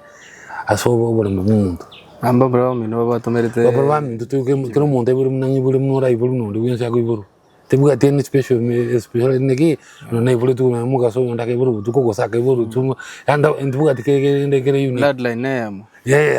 aso bobona mumuntu amba bro mino batomerete baba mintu tuke kero monte buri munanyi buri munora iburu no ndi yako iburu tebuga teni special negi no na iburu tu na muga so ndaka iburu tuko gosaka iburu tu anda ntubuga tike ndekere uni bloodline name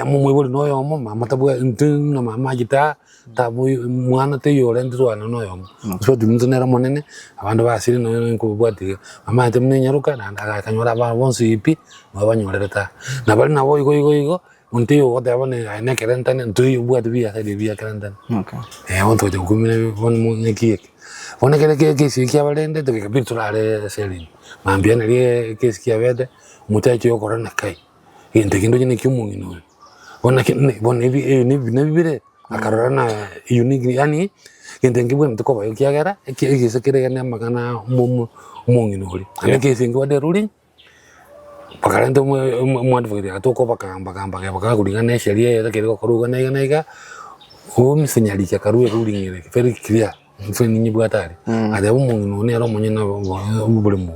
mu iburu no yo mo mama tabuga ntu na mama jita tabu mwana te yo rende tu ana no yo so dumuntu nera monene abantu basiri no ko bwati mama te mnenya ruka na akanyora ba bonsi ipi babanyoreta na bali na boy go untiyo wote abone aina kerentane ntuyo bwati bia sai bia kerentane okay wonto je kumine bon mo nyeki wona kele si kia balende to ke pitulare selin mambia na ke si kia vede mutacho yo korana kai inte kindo jene kimungi no wona ni bire akarana unique yani inte ngibwe mtuko ba kia gara ke se kere kana makana mungi no ri ke singo de ruri pakarento mu advocate atoko baka kulingana sheria ya kile koruga na iga misenyali ya karuye ruling ile very clear mfeni nyibu atari ade umuntu ne aro munyina buri mu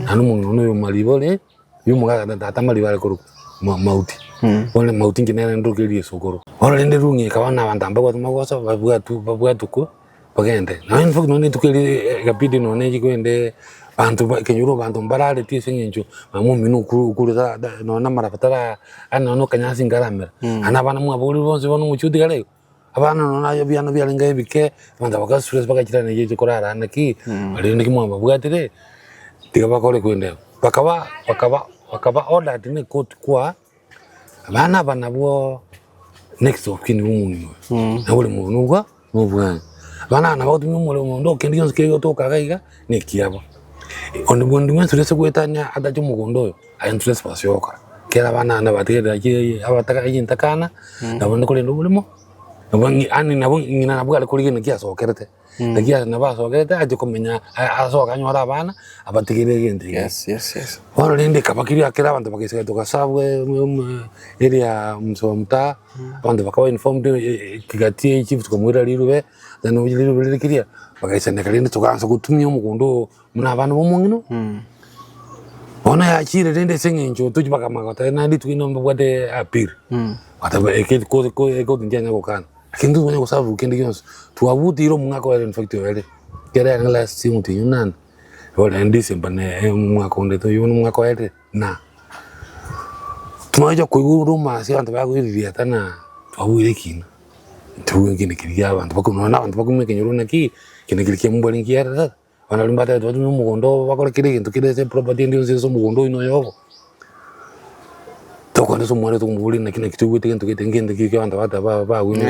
anu umuntu no malibole yumuga atamali bale koruka mauti wale mauti ngene ndo kili sokoro wala ende rungi kabana bandamba kwa tumagosa babwa tuko bagende na info no ne tukeli kapidi no ne jikwende bantu kenyuro bantu mbarale tisengenjo mamu minu kuruza no na marafatara ana no kanyasi ngaramera ana bana mu abuli bonse bano muchuti gale abana no na yabiano byalenga ebike banda baka stress baka kirana yeje korara naki ali ndiki mu babwatire tiga bakole kwende bakaba order dine court kwa abana bana bo next of kin umuntu na bole mu nuga mu bwana bana na bautu mu ndo kendi yonse ke to kagaiga nekiaba on bondi mwe tulese kwetanya adacho mugondo ayi tulese pasioka kera bana na batera ki abataka yintakana nabone kole ndo bulimo nabangi ani nabongi na nabugale kuli ne kiaso kerete ne kiaso na baso kerete aje komenya aso kanyora bana abatigire gente yes wano lende kabakiri akera abantu bakisika to kasabwe area msomta abantu bakawa informed kigati chief tukamwira lirube then lirube kiria bakaisana kalende tukanza kutumia mugondo muna abantu bomungino ona ya chire lende sengenjo tujibaka makota na ndi tukino mbwade apir ataba ekedi ko ndjanya ko kana kindu mwenye kusavu kendi yonso tuabuti iro mungako ele infectio ele kera ngala simuti yunan wala ndise bane mungako ndeto yunu mungako ele na tumaje ko uruma si abantu bagwiriria tana tuabure kina tuwe ngine kiriya abantu bakunona abantu bakumeke nyuruna ki kine kirikia mbali ngiara wana limbata to mugondo bakora kire kintu kire se property ndio se mugondo ino yobo toko ndo mwana tumubuli na kina kitu gute kintu kitengende kike abantu bata ba wini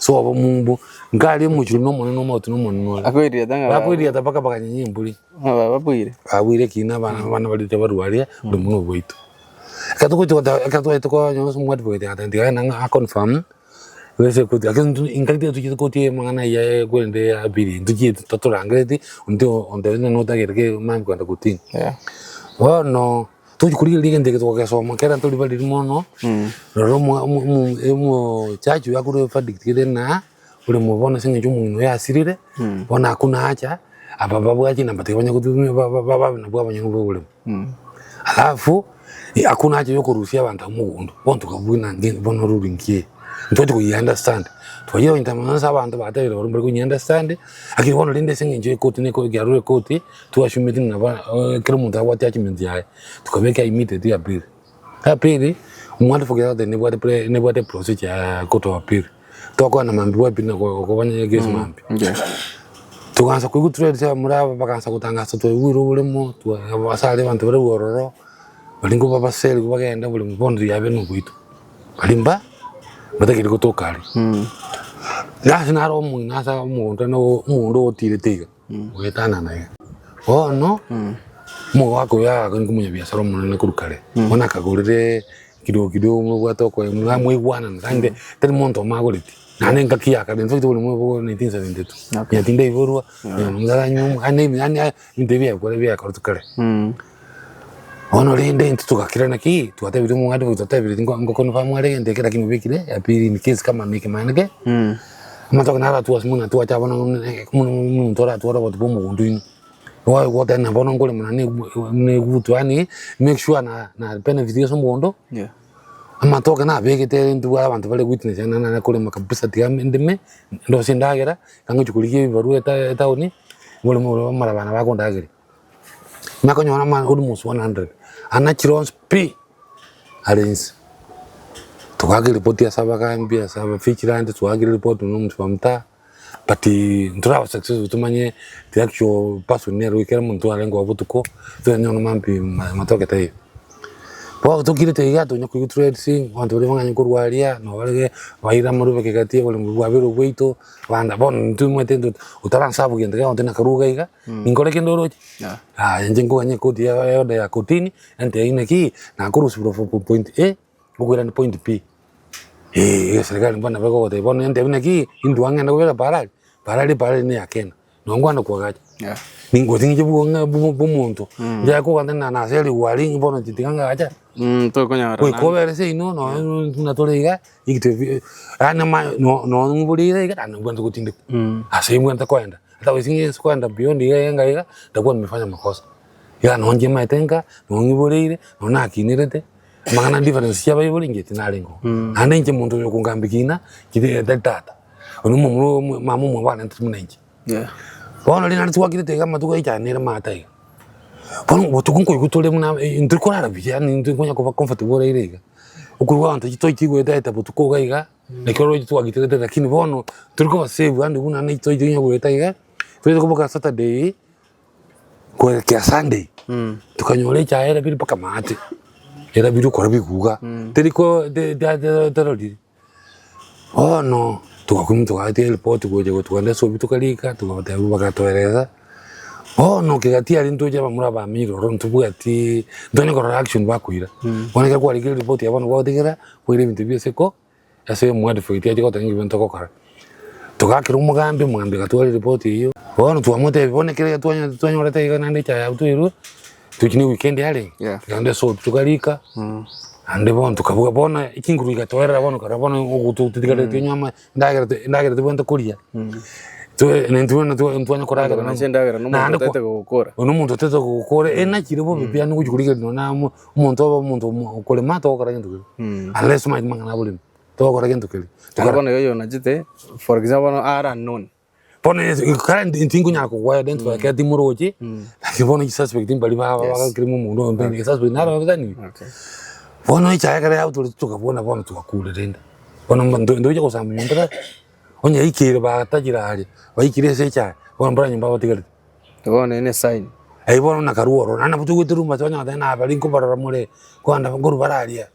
soba mumbu ngari muchuru no mono no moto no mono akwiriye tanga bakwiriye tabaka bakanye mburi babwire awire kina bana bali tabarwaria buri muno boito katuko nyonso mwadi boite atandiga nanga confirm wese kuti akintu ingakite tuchite kuti mangana ya kwende abiri tuchite totorangeti unto onde no tagereke mambi kwenda kuti no tuchikuri ligende ke soma kera ntoli bali mono ro mo chachu yakuru fadikire na ule mubona singe jumu ya asirire bona kuna acha aba babu achi na batebanya kutumia baba na bwa banyangu bole alafu hakuna acha yokurusia abantu mugundo bonto kabwina ngene bono ruringie ntoti ku understand twayo intamanza abantu batebera bari ku understand akiri bono linde singe nje koti ne ko garure koti tuashumiti na ba kero muntu awati achimenti yae tukabeka immediate appeal appeal umwali fogera de ne bwa de process ya koto appeal toko na mambi wapi na ko banya gesi mambi tukanza kuikutrade muraba bakanza kutangaza twewiro bulemo twasale abantu bari wororo balingo babaseli kubagenda buli mbondo yabe no bwitu balimba batakiri kutokali nasi naro nasa umuntu no umuntu otiretiga wetana naye no mo wako ya kan kumunya biashara munene kurukale ona kagurire kidogo mu bwatoko mwamwe igwana nande tari monto magoriti nane ngakia ka denzo buli mu bo 1972 yatinde ivorwa ngara nyumu ane ndebya kwa bya kurukale ono linde tukakirana ki tuatabire mu ngadi tuatabire ngoko nfamu ale ndekera kimubikire apiri ni case kama nike manike matoka nara tuasmuna tuachabona mu tora botu bomu gunduini wota na bono ngole mna ne gutu ani make sure na benefit yeso mbondo amatoka na begete ndu abantu bale witness na kole makabisa tiame ndeme ndo sindagera kango chukulikie baru eta oni ngole mu marabana bakondagere nakonyona man almost 100 ana chirons p arens tukagire report ya sabaka mbia saba fichirande tukagire report no mtu amta but ntura success tumanye the actual person nero ikera muntu alengo abutuko twenyo mampi matoke tai po tukire te gato nyoko trade sing wantu bali manganya kurwalia no bale baira marube ke gatie bale mubabiro bweito banda bon ntumwe tendo utaransabu gende ga ontena karuga iga ngole kendo njengo anye kodi ya oda ya kotini ante ine ki na kurusi point A kukwira ni point B serikali mbona bako te bon ente ine ki induanga na kubera parali ni akena nongwana kwa gacha ningo tingi buonga bumuntu ya ko kanda na seli wali mbona titinganga acha to konya ko ko bere sei no na toleiga ikite ana no ngubulira iga ana ngwanza kutinde asei mwanta kwenda hata wesingi kwenda beyond iga iga takuwa nimefanya makosa ya nonje maitenga nongibulire nona akinirete magana difference ya bayo lingeti nalengo ana nje muntu yokungambikina kide data onumu mamu mwana ntimunenje bono lina tuwakire tega matuka ichanira matai bono botukunko ikutole muna ndikora bijani ndikonya kuva comfortable irega ukuwa anta chitoi chigwe data botuko gaiga nekero tuwakire tega lakini bono turiko basave andi kuna na chitoi chinya gweta iga tuweze kuboka Saturday kwa kia Sunday tukanyole chaera bili paka mate era biru kora biguga teriko terodi no tukakumtu ati report goje tukanda so bitukalika tukatabu bakatoereza no kigatia lintoje bamura ba miro rontubu ati ndone ko reaction bakwira boneka kwa likiri report yabano kwa tegera kwire interview seko ase mwadi fiti aje ko tangi bento ko kara tukakira umugambi katwali report iyo no tuamote bonekere twanya leta igana ndi cha yabutuiru tukini weekend yale kanda so tukalika ande bon tukabuga bona ikinguru igatoera bona karabona ugututikale tinyama ndagera tibonta kuria nentubona ntwanya koraga na chendagera no muntu tete gukora ono muntu tete gukora ena kirebo bibya no kujukurika nona umuntu ukole mato okara ndu unless my mangana buli to okara ndu kile tukabona yoyo najite for example ara non pone current intingu nyako kwa identify ka timuroji lakini suspect mbali ba krimu mundo mbeni suspect naro bazani bono ichaya ya auto tukabona bono tukakule renda bono ndoje kusamba nyumba onya ikire ba tajira ali baikire secha bono mbara nyumba batigale tubone ene sign bono nakaruoro nana butugwitiruma tonya thana bali nkubarara mure kwanda nguru baralia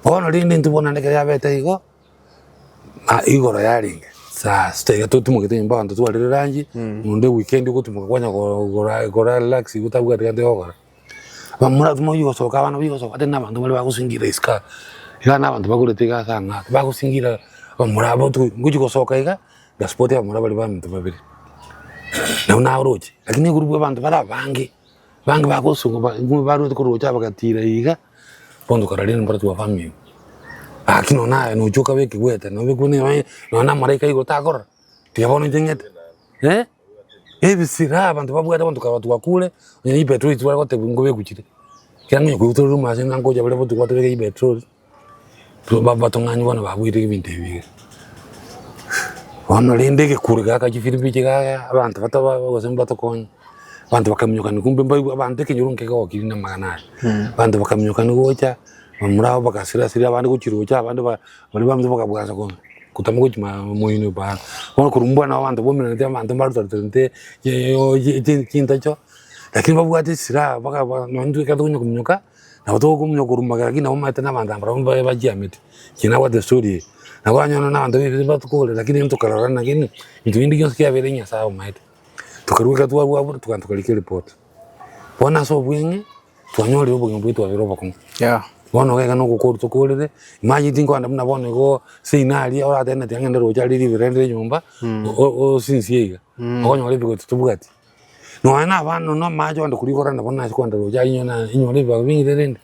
bono rindi ntubona ndeke ya beta igo igoro yaringe sasa igatutumugite imba bantu twarire rangi munde weekend gutumuka kwanya gora relax gutabuga tigande ogora bamura tumo yigosoka abana bigosoka ate n'abantu bari bagusingira iska ira n'abantu bagurete gasanga bagusingira bamura botu ngugigosoka iga gasport ya bamura bari bamuntu babiri na uroje lakini gurubu abantu bara bangi bagosunga baruti kuroja bagatira iga pondo karalini mbara tuwa family akino na no joka beke gweta no bekune no na maraika igotagora tiabona njengete bisira abantu babwata abantu kabatu kule ni petrol twara kote ngobe kuchire kyangu kuitoro maze nangoja bale botu kwate beke petrol to baba tonganyi bana babwire ibintu bibi wana lendeke kurga ka chifiripi chika abantu bataba bagosemba tokonyi abantu bakamyukana kumbe mbaye abantu kenyurunke ka wakirina magana abantu bakamyukana gocha bamurabo bakasira sira abandi kuchirocha abandi bali bamze bakabwaza ko kutama kuchima moyino ba wana kurumbwa na abantu bomena nte abantu mbarutarite kintacho lakini babwate sira baka nondu katunyo kumnyuka na bato kumnyo kurumbaga lakini omata na abantu ambara bajiamete kina wa the story na wanyona na abantu batukole lakini ntukarana lakini ntu indi yonse yabere nya sawa maite tukaruka tuwa tukantukalike report bona so bwenge twanyole obwo bwitu abiroba ko bona wega no gukuru tukolere maji tingo anda mna bona go sinali ora tena tiangende roja lili birende nyumba o sinsiega okonyole biko tutubugati no ana bana no maji anda kulikora na bona kwanda roja inyole ba bingirende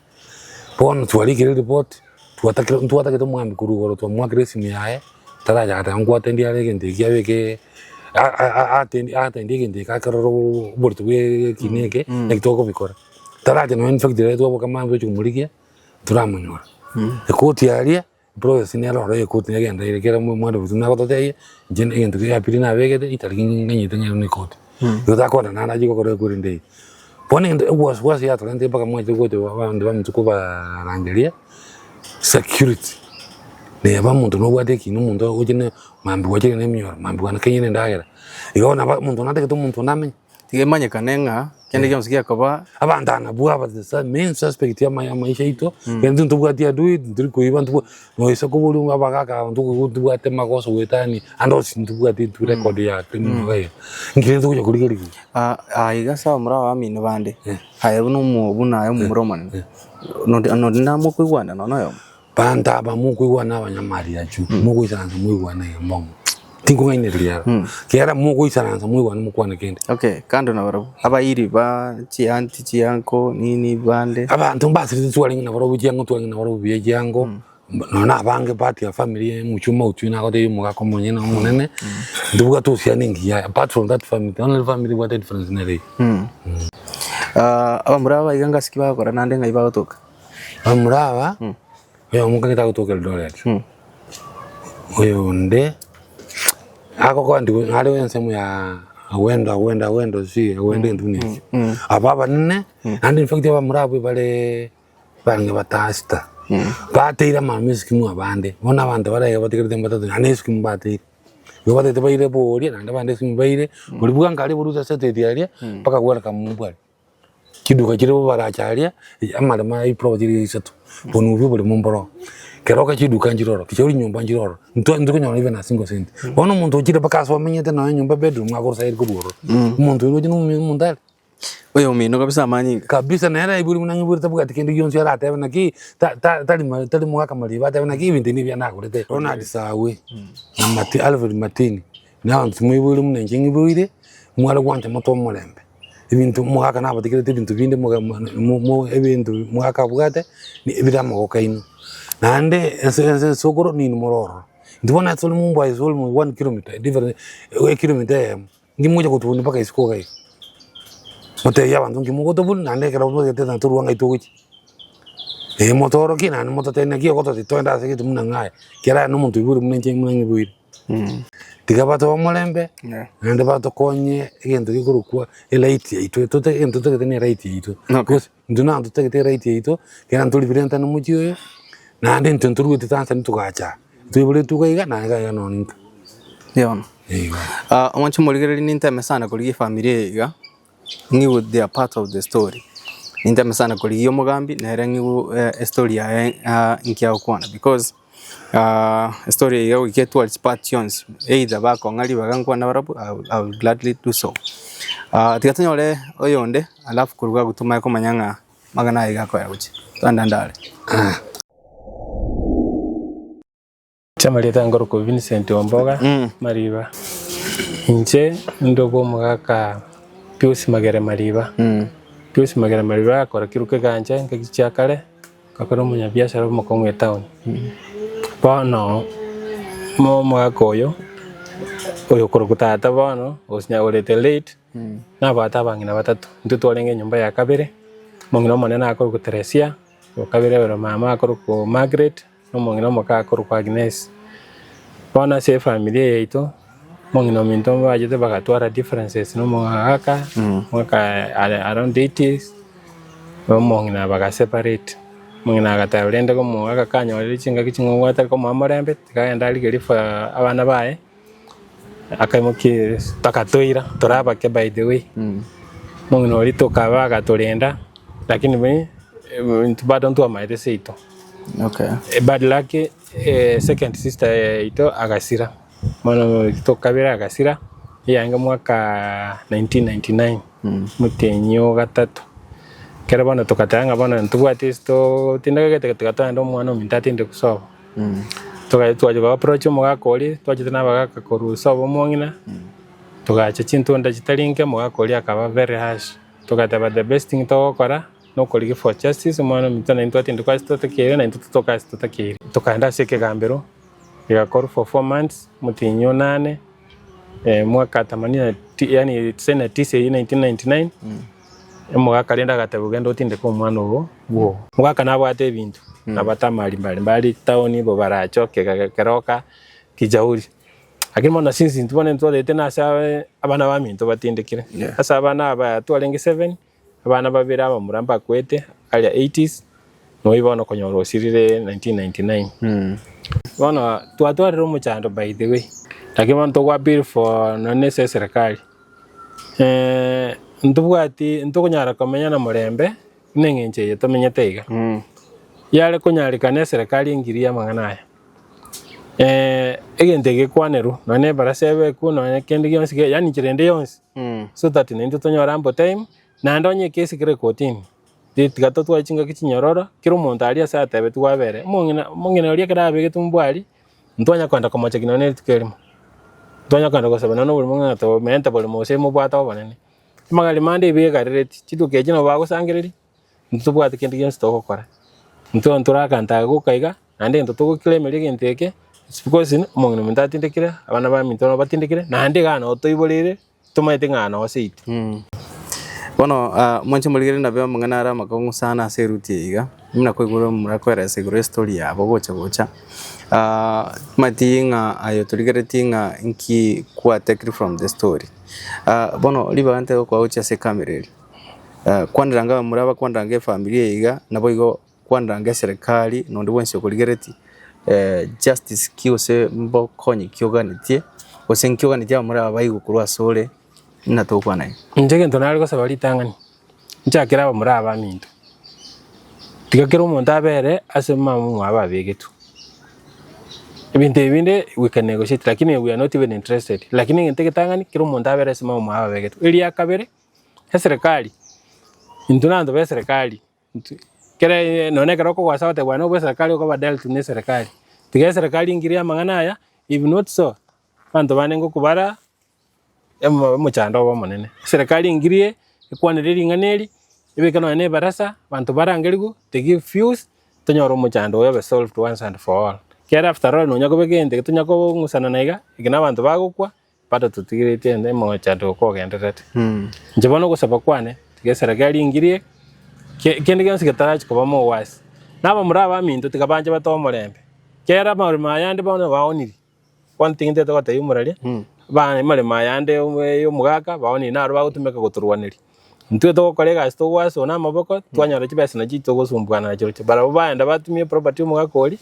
bona twalikire report tuwatakire tumwambi kurugoro twamwakire simu yae taraja ata ngwatendi alegende kiabeke atendi gende kakaro bortu kineke nekitoko bikora taraja no infected to kama mbe chumulikia turamunyora ekoti yaria process ni aro ekoti yagenda irekera mwana buzuna gotote jene ngento ya pirina begede itariki nganyite ngero ni koti yotakona nana jiko kore kurinde pone was ya tolente baka mwaje gote abantu bamtukuba rangelia security ne abamuntu no bwate kinu muntu ujene mambi wajene nemyo mambi wana kenyine ndagera igona muntu nateke to muntu namenye tigemanye kanenga kende kyamsikia kaba abandana buaba the main suspect ya maisha ito kende ntubwati adui ndiko ibantu no isako bulu abagaka ntubwate makoso wetani ando sintubwati tu record ya krimu gayo ngire tuko kuligiri igasa mura wa mino bande haye buno mu buna yo mu roman no ndamo kwigwana no yo banda ba mu kwigwana abanyamari yacu mu kwisanza mu kwigwana yambongo tingo ngine liyara kera mu kwisanza mu kwigwana mu kwana kende okay kando na barabu abayiri ba chianko nini bande abantu mbasiri twali na barabu chiango twali na barabu bye chiango nona abange party ya family mu chuma utuna ko de mu ga komonye na munene ndubuga to sia ningi ya apart from that family only family what difference na re abamuraba iganga sikiba kora nande ngai ba toka abamuraba yo mukanga ta kutoka Eldoret oyo nde ako kwa ndi ngale wensemu ya wenda si wende nduni ababa nne and in fact abamuraba bale bange batasta bateira mamiski mu abande bona abantu baraye batikirite mbatatu aneski mbate yo batete baire bori nande bande simbaire buri bwanga ali buruza sete diaria paka gwara kamumbwali kiduka kirebo baracharia amara mai project isatu bonubi buri mumboro keroka kiduka njiroro kichori nyumba njiroro ndiko nyona even a single cent ono muntu ukire paka so menyete na nyumba bedroom akoro sairi kuburo muntu uroje no mundale oyo mino kabisa manyi kabisa nera iburi munanyi buri tabuka tikende yonse ara tebe naki tali mwaka mali ba tebe naki ibindi ni bya nakurete Ronald Sawe na Mati Alfred Matini na antu mwiburi munenje ngiburi mwala kwanje moto mulembe ibintu mwaka na batikete ibintu binde mu ebintu mwaka bugate ni ibiramo kokaino nande sokoro ni mororo ndibona tsolo mumba izolo mu 1 km different 1 km ngimoja kutuni paka isiko kai mote ya bantu ngimogo bul nande kera mo tete na turuanga ituki motoro kina moto tena kio koto titoenda seki tumuna ngai kera no muntu iburi munenje munangi buri tigabato mulembe nande bato konye egento gikurukwa elaiti ito tote ento tote ne right ito because nduna ndo tote right ito kera ntuli birenta no mujiyo nande ntenturu titansa ntukacha tubule tukaiga na ga no ninka yon amanchi muligere nintame sana kuri family iga ngiwo they are part of the story nintame sana kuri yo mugambi na era ngiwo story ya inkia ukwana because story ya wiki towards passions either bakong'ali bagangwa na barabu I will gladly do so. Tikatonyole oyonde alafu kuruga gutuma ko manyanga magana igako ya uchi twandandale. Chama leta ngoro ko Vincent Wamboga Mariba inche ndogo mugaka Pius Magere Mariba Pius Magere Mariba akora kiruke ganje ngagichakale kakoro munya biashara mu Kongwe town bono mo mugaka oyo korokutata bono osinya olete late na bata bangina batatu ntutolenge nyumba ya kabere mongino monena akoro ku Teresia o kabere wero mama akoro ku Margaret no mongino moka akoro ku Agnes. Bona se familia yeito mongino minto bajete bagatwara differences no mwaka around 80s mongina baga separate mongina agatabulende ko mwaka kanyolele chinga kichingo wata ko mamorembe kaenda ligerifa abana bae akaimoki takatoira toraba ke by the way mongino lito kabaga tolenda lakini me ntubado ntwa maite seito. Okay. Bad luck second sister ito agasira. Mano ito kabira agasira. Yanga mwaka 1999. Mutenyo gatatu. Kera bana tukatanga bana ntubwate sto tindaga tukatanga ndo mwana mintatinde kusoba. Twaje ba approach mugakoli twaje tana bagaka korusoba mwongina. Tugacha chintonda chitalinke mugakoli akaba very harsh. Tukataba the best thing to kora no koligi for justice mwana mitana intwati ndikwa stota kire na intutu toka stota kire tukaenda seke gambero ya kor for 4 months mutinyo 8 mwaka 80 yani tsena tise 1999 mwaka kalenda gatabugendo tinde ko mwana wo mwaka nabwate bintu nabata mali town bo baracho keroka kijauri lakini mwana since ntubone ntolete na sawe abana baminto batindikire asa abana aba twalenge 7 abana babira aba muramba kwete ali 80s no ibona konyoro sirire 1999 bona twatwarira mu chando by the way lakini manto kwa bill for no necessary kali ntubwati ntokonyara kamenya na murembe nengenje yetomenya teiga yale konyari kana serikali ngiriya manganaya egentege kwaneru none barasebe ku none kende yonse yani kirende yonse so that nento tonyora ambo time na ndonye kesi kire kotini tigato twachinga kichinyororo kiro muntu ali asa tabe twabere mongina oli karabe getumbwali ntonya kwanda komacha kinone tukelimo ntonya kwanda kosaba no buli mongina to menta buli mose mu bwata obanene magali mande biye gareti chituke kino bagusangiriri ntubwate kende yonse to kokora nto ntura kanta gukaiga ande nto to kilemere genteke because mongina muntatindekira abana ba mintono batindekire nande gana otoibolere tumaite ngana oseit Bono mwanche muligere na bya mangana ara makongo sana seruti iga mna kwegura murakwera segure story ya bogocha matinga ayo tuligere tinga inki kwa take from the story bono liba ante kwa ucha se kamereri kwandanga muraba kwandanga familia iga nabo igo kwandanga serikali nondi wense kuligereti justice kiose mbo konyi kyoganitie osenkyoganitie muraba bayigo kurwa sole na to kwa nayo njege ntonari ko sabali tangani nchakira bamuraba minto tigakero umuntu abere asema mu ababegetu ibinde we can negotiate lakini we are not even interested lakini ngenteke tangani kiro umuntu abere asema mu ababegetu ili yakabere serikali intunando be serikali kere none kero ko wasawate bwana be serikali ko badal tune serikali tige serikali ngiria mangana aya if not so bantu banengo kubara muchando wa monene serikali ingirie ikwaniriri nganeri ibekano ne barasa bantu barangerigo to give views tonyoro muchando we solved once and for all kera after all no nyako begende tonyako ngusana naiga igina bantu bagukwa pato tutigirite ende muchando ko genderete njebono gusaba kwane tige serikali ingirie kende gansi gatarachi ko bamo wasi naba muraba minto tigabanje batomorembe kera marima yande bano baoniri one thing that got yumurali bana marima yande yo mugaka baoni naro bagutumeka guturwaniri ntwe to kolega sto waso na maboko twanyara kibese na kito gusumbwana na kiro barabo baenda batumie property mugaka oli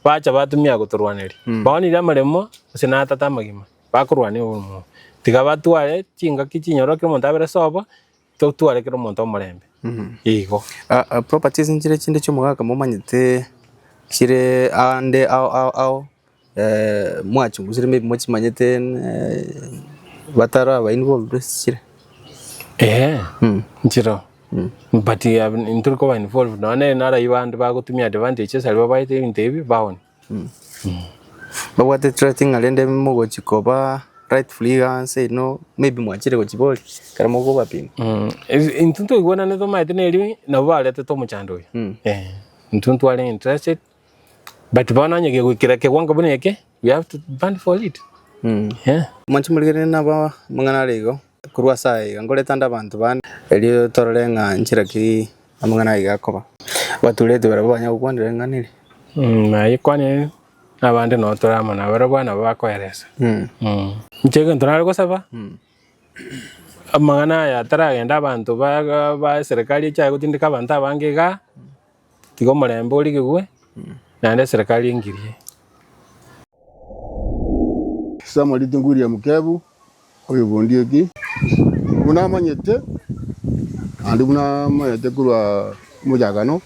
bacha batumia guturwaniri baoni ya maremo sina tata magima bakurwani umu tigabatware chinga kichinyoro kimo ntabere sobo to tware kiro monto morembe igo properties njire chinde cyo mugaka mumanyite kire ande ao mwachunguzire maybe mwachimanyete batara ba involved kire Njiro. But into ko involved no nara ibandi bagutumia advantages ali babaite intebi baon. But the threatening alende mogo chikoba rightfully say no maybe mwachire go chiboli karamogo bapin. Intuntu igwana nezo maite neli na bale to muchando. Intuntu ale interested. But bana nyege gukira ke wanga buneke we have to band for it. Manchimulgere na ba mangana lego kurwa sai ngole tanda bantu ban elio torolenga nchiraki amangana igakoba batulete barabanya kukwandira nganire na yikwane abandi no torama na barabana bakoeresa nchege ntonale gosaba amangana ya taragenda abantu ba serikali cha gutindika abantu abangega tigo mulembe oli gigwe na serikali ingirie Samuel Tunguria Mukebu oyo bondieki unamanyete andi unamanyete kurwa mujagano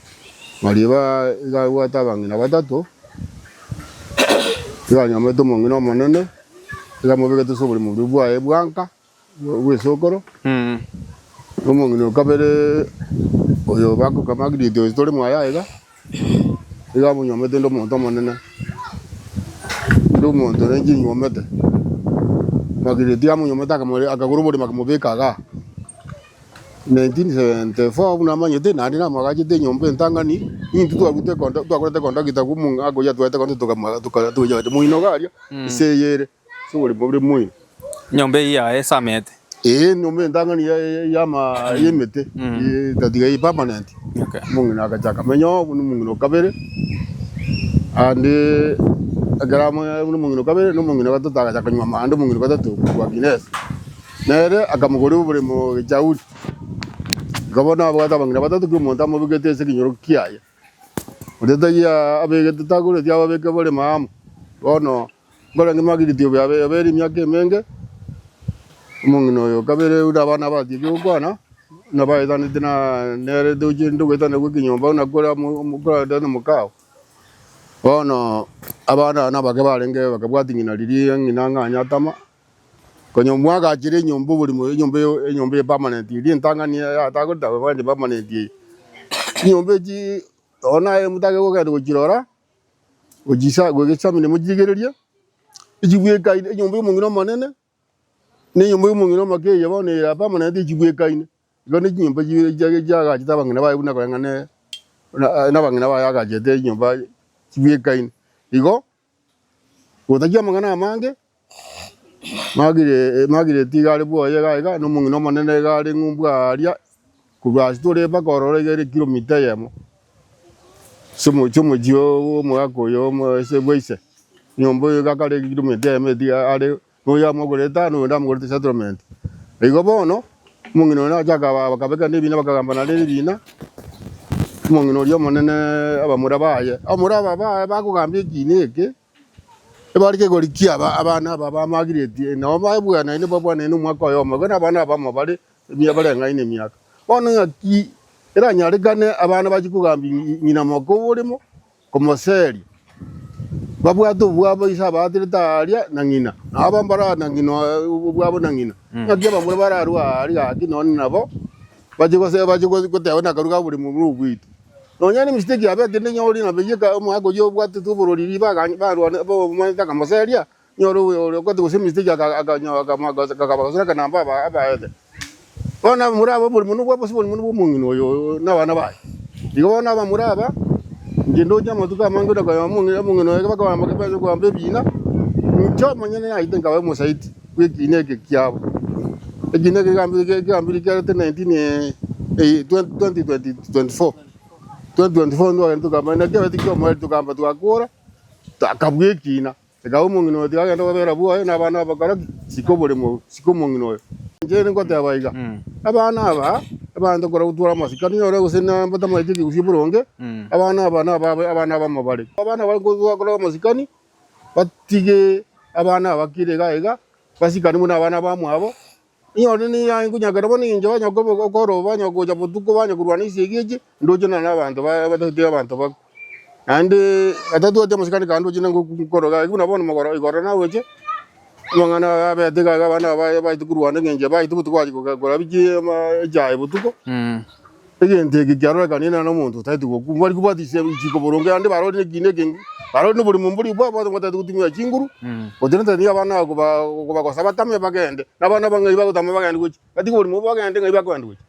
mariba igawata bangina batatu iganyamete mongino monene igamubege tusobole mu bwaye bwanka wesokoro umongino kabere oyo bako kamagiri de story mwaya igamunyamete ndo monto monene ndo monto renji nyomete magireti amunyometa akaguru muri makamubikaga 1974 unamanyete nandi na magajete nyombe ntangani intu twagute konda kitakumunga agoya twete konda tukaja muino garia iseyere suri bobri muino nyombe ya esamete nyombe ntangani ya ma yemete tatiga permanent mungina akachaka menyo mungino kabere ande agaramo mungino kabere no mungino gatutaga chakanywa mando mungino gatatu kwa Guinness nere akamugori buri mu jauri gabona abagata bangina batatu kumonta mu bigete sekinyoro kiyaye udeta ya abegete tagure ya abeke bole mamu ono ngora ngimagiri dio aberi myake menge mungino yo kabere udabana bati byugwana nabaidani tina nere doje ndugeta nagukinyomba unakora mukora dano mukao ono abana nabage barenge bakabwati ngina riri ngina nganya tama konyo mwaga jire nyombo buri mu nyombe permanent iri ntangani ya tagoda bandi permanent nyombe ji ona mutage ko kado kujirora ujisa gwegecha mine mujigereria ijibwe kai nyombe mungino manene ne nyombe mungino make yabone ya permanent ijibwe kai gone nyombe jige jaga jitabangina bayi buna kwangane nabangina bayaga jete nyomba jibwe kai igo utajia mangana mange magire tigale boye gaiga no mungino manene gari ngumbwa aria kubasi tore bakorore gere kilomita yamo sumo jio mwako yo mo se boise nyombo yo gakare kilomita yame dia are no ya mogoreta no ndam gorete settlement igo bono mungino na jaga bakabeka nebina bakagamba na nebina mungino yo manene abamurabaye amuraba bakugambye kineke ebarike gorikia abana baba magireti no babwana ine babwana ine mwaka yo magana abana bamo bari byabare ngaine myaka ono yaki era nyarigane abana bagikugambi nyina mako burimo komoseri babwatu bwabo isaba atiritaria na ngina abambara na ngino bwabo na ngina yagiye bamure bararwa ari akinoni nabo bagikotewe na karuga buri mu rugwito nonyani mistake yabe tende nyori na bejeka mwago yo bwatu tuburori riba barwa bo mwanta kamoseria nyoro ko to mistake akabasura kana baba abaede ona muraba buri munu bwo buri munu mungino yo nabana baye igona ba muraba ngendo jama tuka mangoda kwa mungino bakaba makabe kwa bebina ncho manyene na itenga we musaiti kwikineke kyabo ekineke gambike 2024 ndo tukamba na kya tikyo mwe tukamba tukakora takabwekina ekawo mungino tikagenda babera buwa na bana bakara sikobole mu sikomungino njere ngote abaiga abana abantu kora utura masikani yore gusena batama iki gusiburonge abana bamabare abana bari kuzakora masikani batige abana bakire gaiga basikani muna abana bamwabo iyo ni ya ngunyagara boni nje banyago koro banyago jabutuko banyakurwana isegeje ndoje na abantu badate abantu bako ande atatu ate masikani kando jina ngukoroga kuna bona magoro igoro na weche mangana abetega abana baitukurwana ngenje baitukutukwaji kugora biji jaye butuko egente gigyarora kanina no muntu taituko bari kubatise ikiko boronge ande barori gine gengi barori no buri mumburi bwa bwa ngota kutumia chinguru odena tani abana kuba kosaba tamye bagende nabana bangai bagutama bagende kuchi ati buri mu bagende ngai bagende kuchi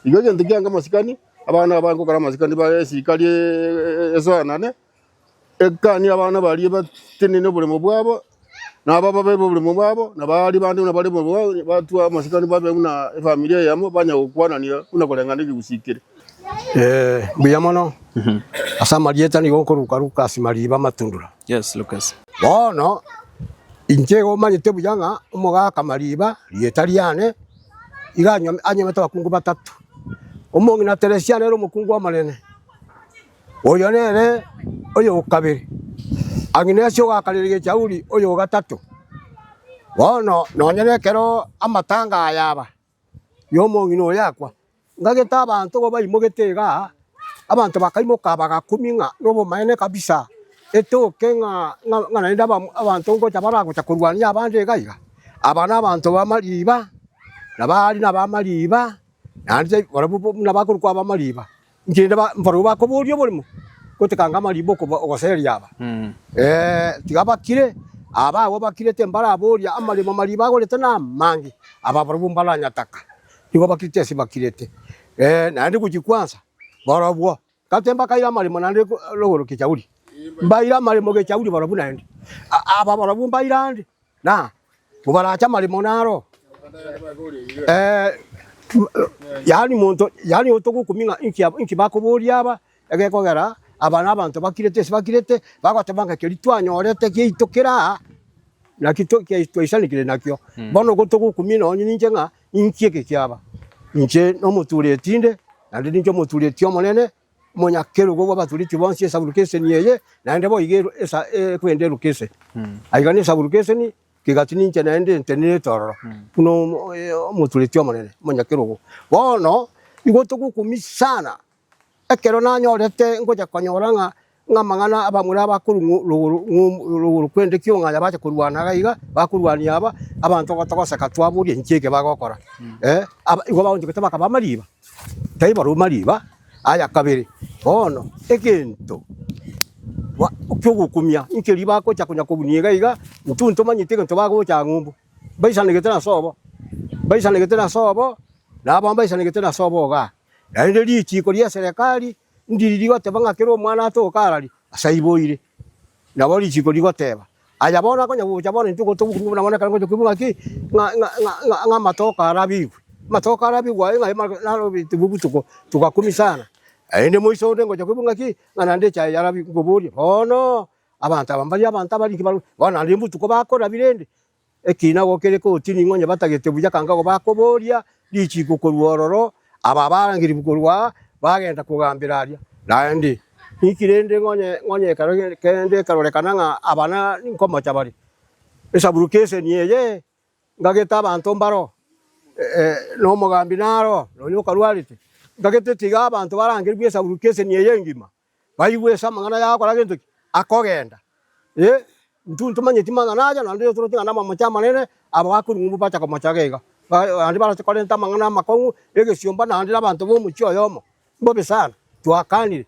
igende gyanga masikani abana abango kara masikani ba sikali eso nane ekani abana bali batenene buri mu bwabo nababa bebo buli mubabo nabali bandi nabali babo batu amasikani babe una familia yamo banya okwanania una kolengana kigusikire biyamono asa marieta ni gokoruka ruka simariba matundura. Yes, Lucas. Bono injego manyete buyanga umuga kamariba yetaliane iganyo anyamata bakungu batatu umongi na Teresia rero mukungu wa manene oyo nere oyo kabiri Agnesio gakarire chauri oyo gatatu bono nonyene kero amatanga ayaba yomo ngino yakwa ngageta abantu bo bayimugitega abantu bakaimoka bagakuminga nobo maene kabisa eto kenga ngana ndaba abantu ngo tabara kuchakurwania abandi gaiga abana abantu bamaliba nabali nabamaliba nanje barabu nabakurwa abamaliba ngende baruba ko buryo burimo kotekanga malibo ko ogoseri yaba tigabakire aba wabakire tembara aboria amalimo maliba go letana mangi aba barumbala nyataka nigo bakite sibakirete nandi kujikwanza barabwa katemba kaira malimo nandi logoro kichauri mbaira malimo ge chauri barabu nandi aba barabu mbaira ndi na mubaracha malimo naro yani muntu yani otoku kuminga inki bakoboria aba egekogera abana abantu bakirete bagwatabanga kelitwanyorete kiitokera na kitoke itwaishanikire nakyo bono gotoku kumina onyi ninjenga inkieke kyaba inje no mutule tinde nandi ninjo mutule tyo monene monyakero gogo batuliti bonse sabulukese niyeye nande bo igero esa kwende lukese aigane sabulukese ni kigati ninje nande ntenene tororo kuno mutule tyo monene monyakero go bono igotoku kumisana ekero nanyorete ngoja kwanyoranga ngamangana abamura bakuru luguru kwende kyonga yabaje kurwana gaiga bakurwania aba abantu batagoseka twaburi nkeke bagokora igo bawonje kutaba kabamaliba tayi baru maliba aya kabiri bono ekento wa ukyogukumya inkeli bako chakunya kubuniga iga ntunto manyitege ntobago cha ngumbu baisanegete na sobo na bambaishanegete na sobo ga ende lichi kolia serikali ndiri goteba kero mwana atokarari asaiboire na bali chiko ligoteba aya bona konya buja bona ntuko tuku na bona kango kubunga ki nga matoka arabi wa nga nalo bitubutuko tukakumisana ende moiso ndengo kubunga ki nande cha arabi ngobori ono abantu abambali kibaru bona ndimbu tuko bakora birende ekina gokere ko tini ngonya batagete buja kanga go bakoboria lichi kukorwororo ababarangiri bukorwa bagenda kugambiraria nandi ikirende ngonye kende karorekananga abana nkoma chabari esabulukese niyeye ngageta abantu mbaro no mugambi naro no nyokarwarite ngagete tiga abantu barangiri bwesabulukese niyeye ngima bayigwesa mangana yako ragento akogenda ntuntu manyeti mangana aja nandi turutinga nama machama nene abakuru ngumbu pacha ko machagega andi bara 40 mangana makongu ege siomba na andi abantu bo mucho yomo bobe sana tuakani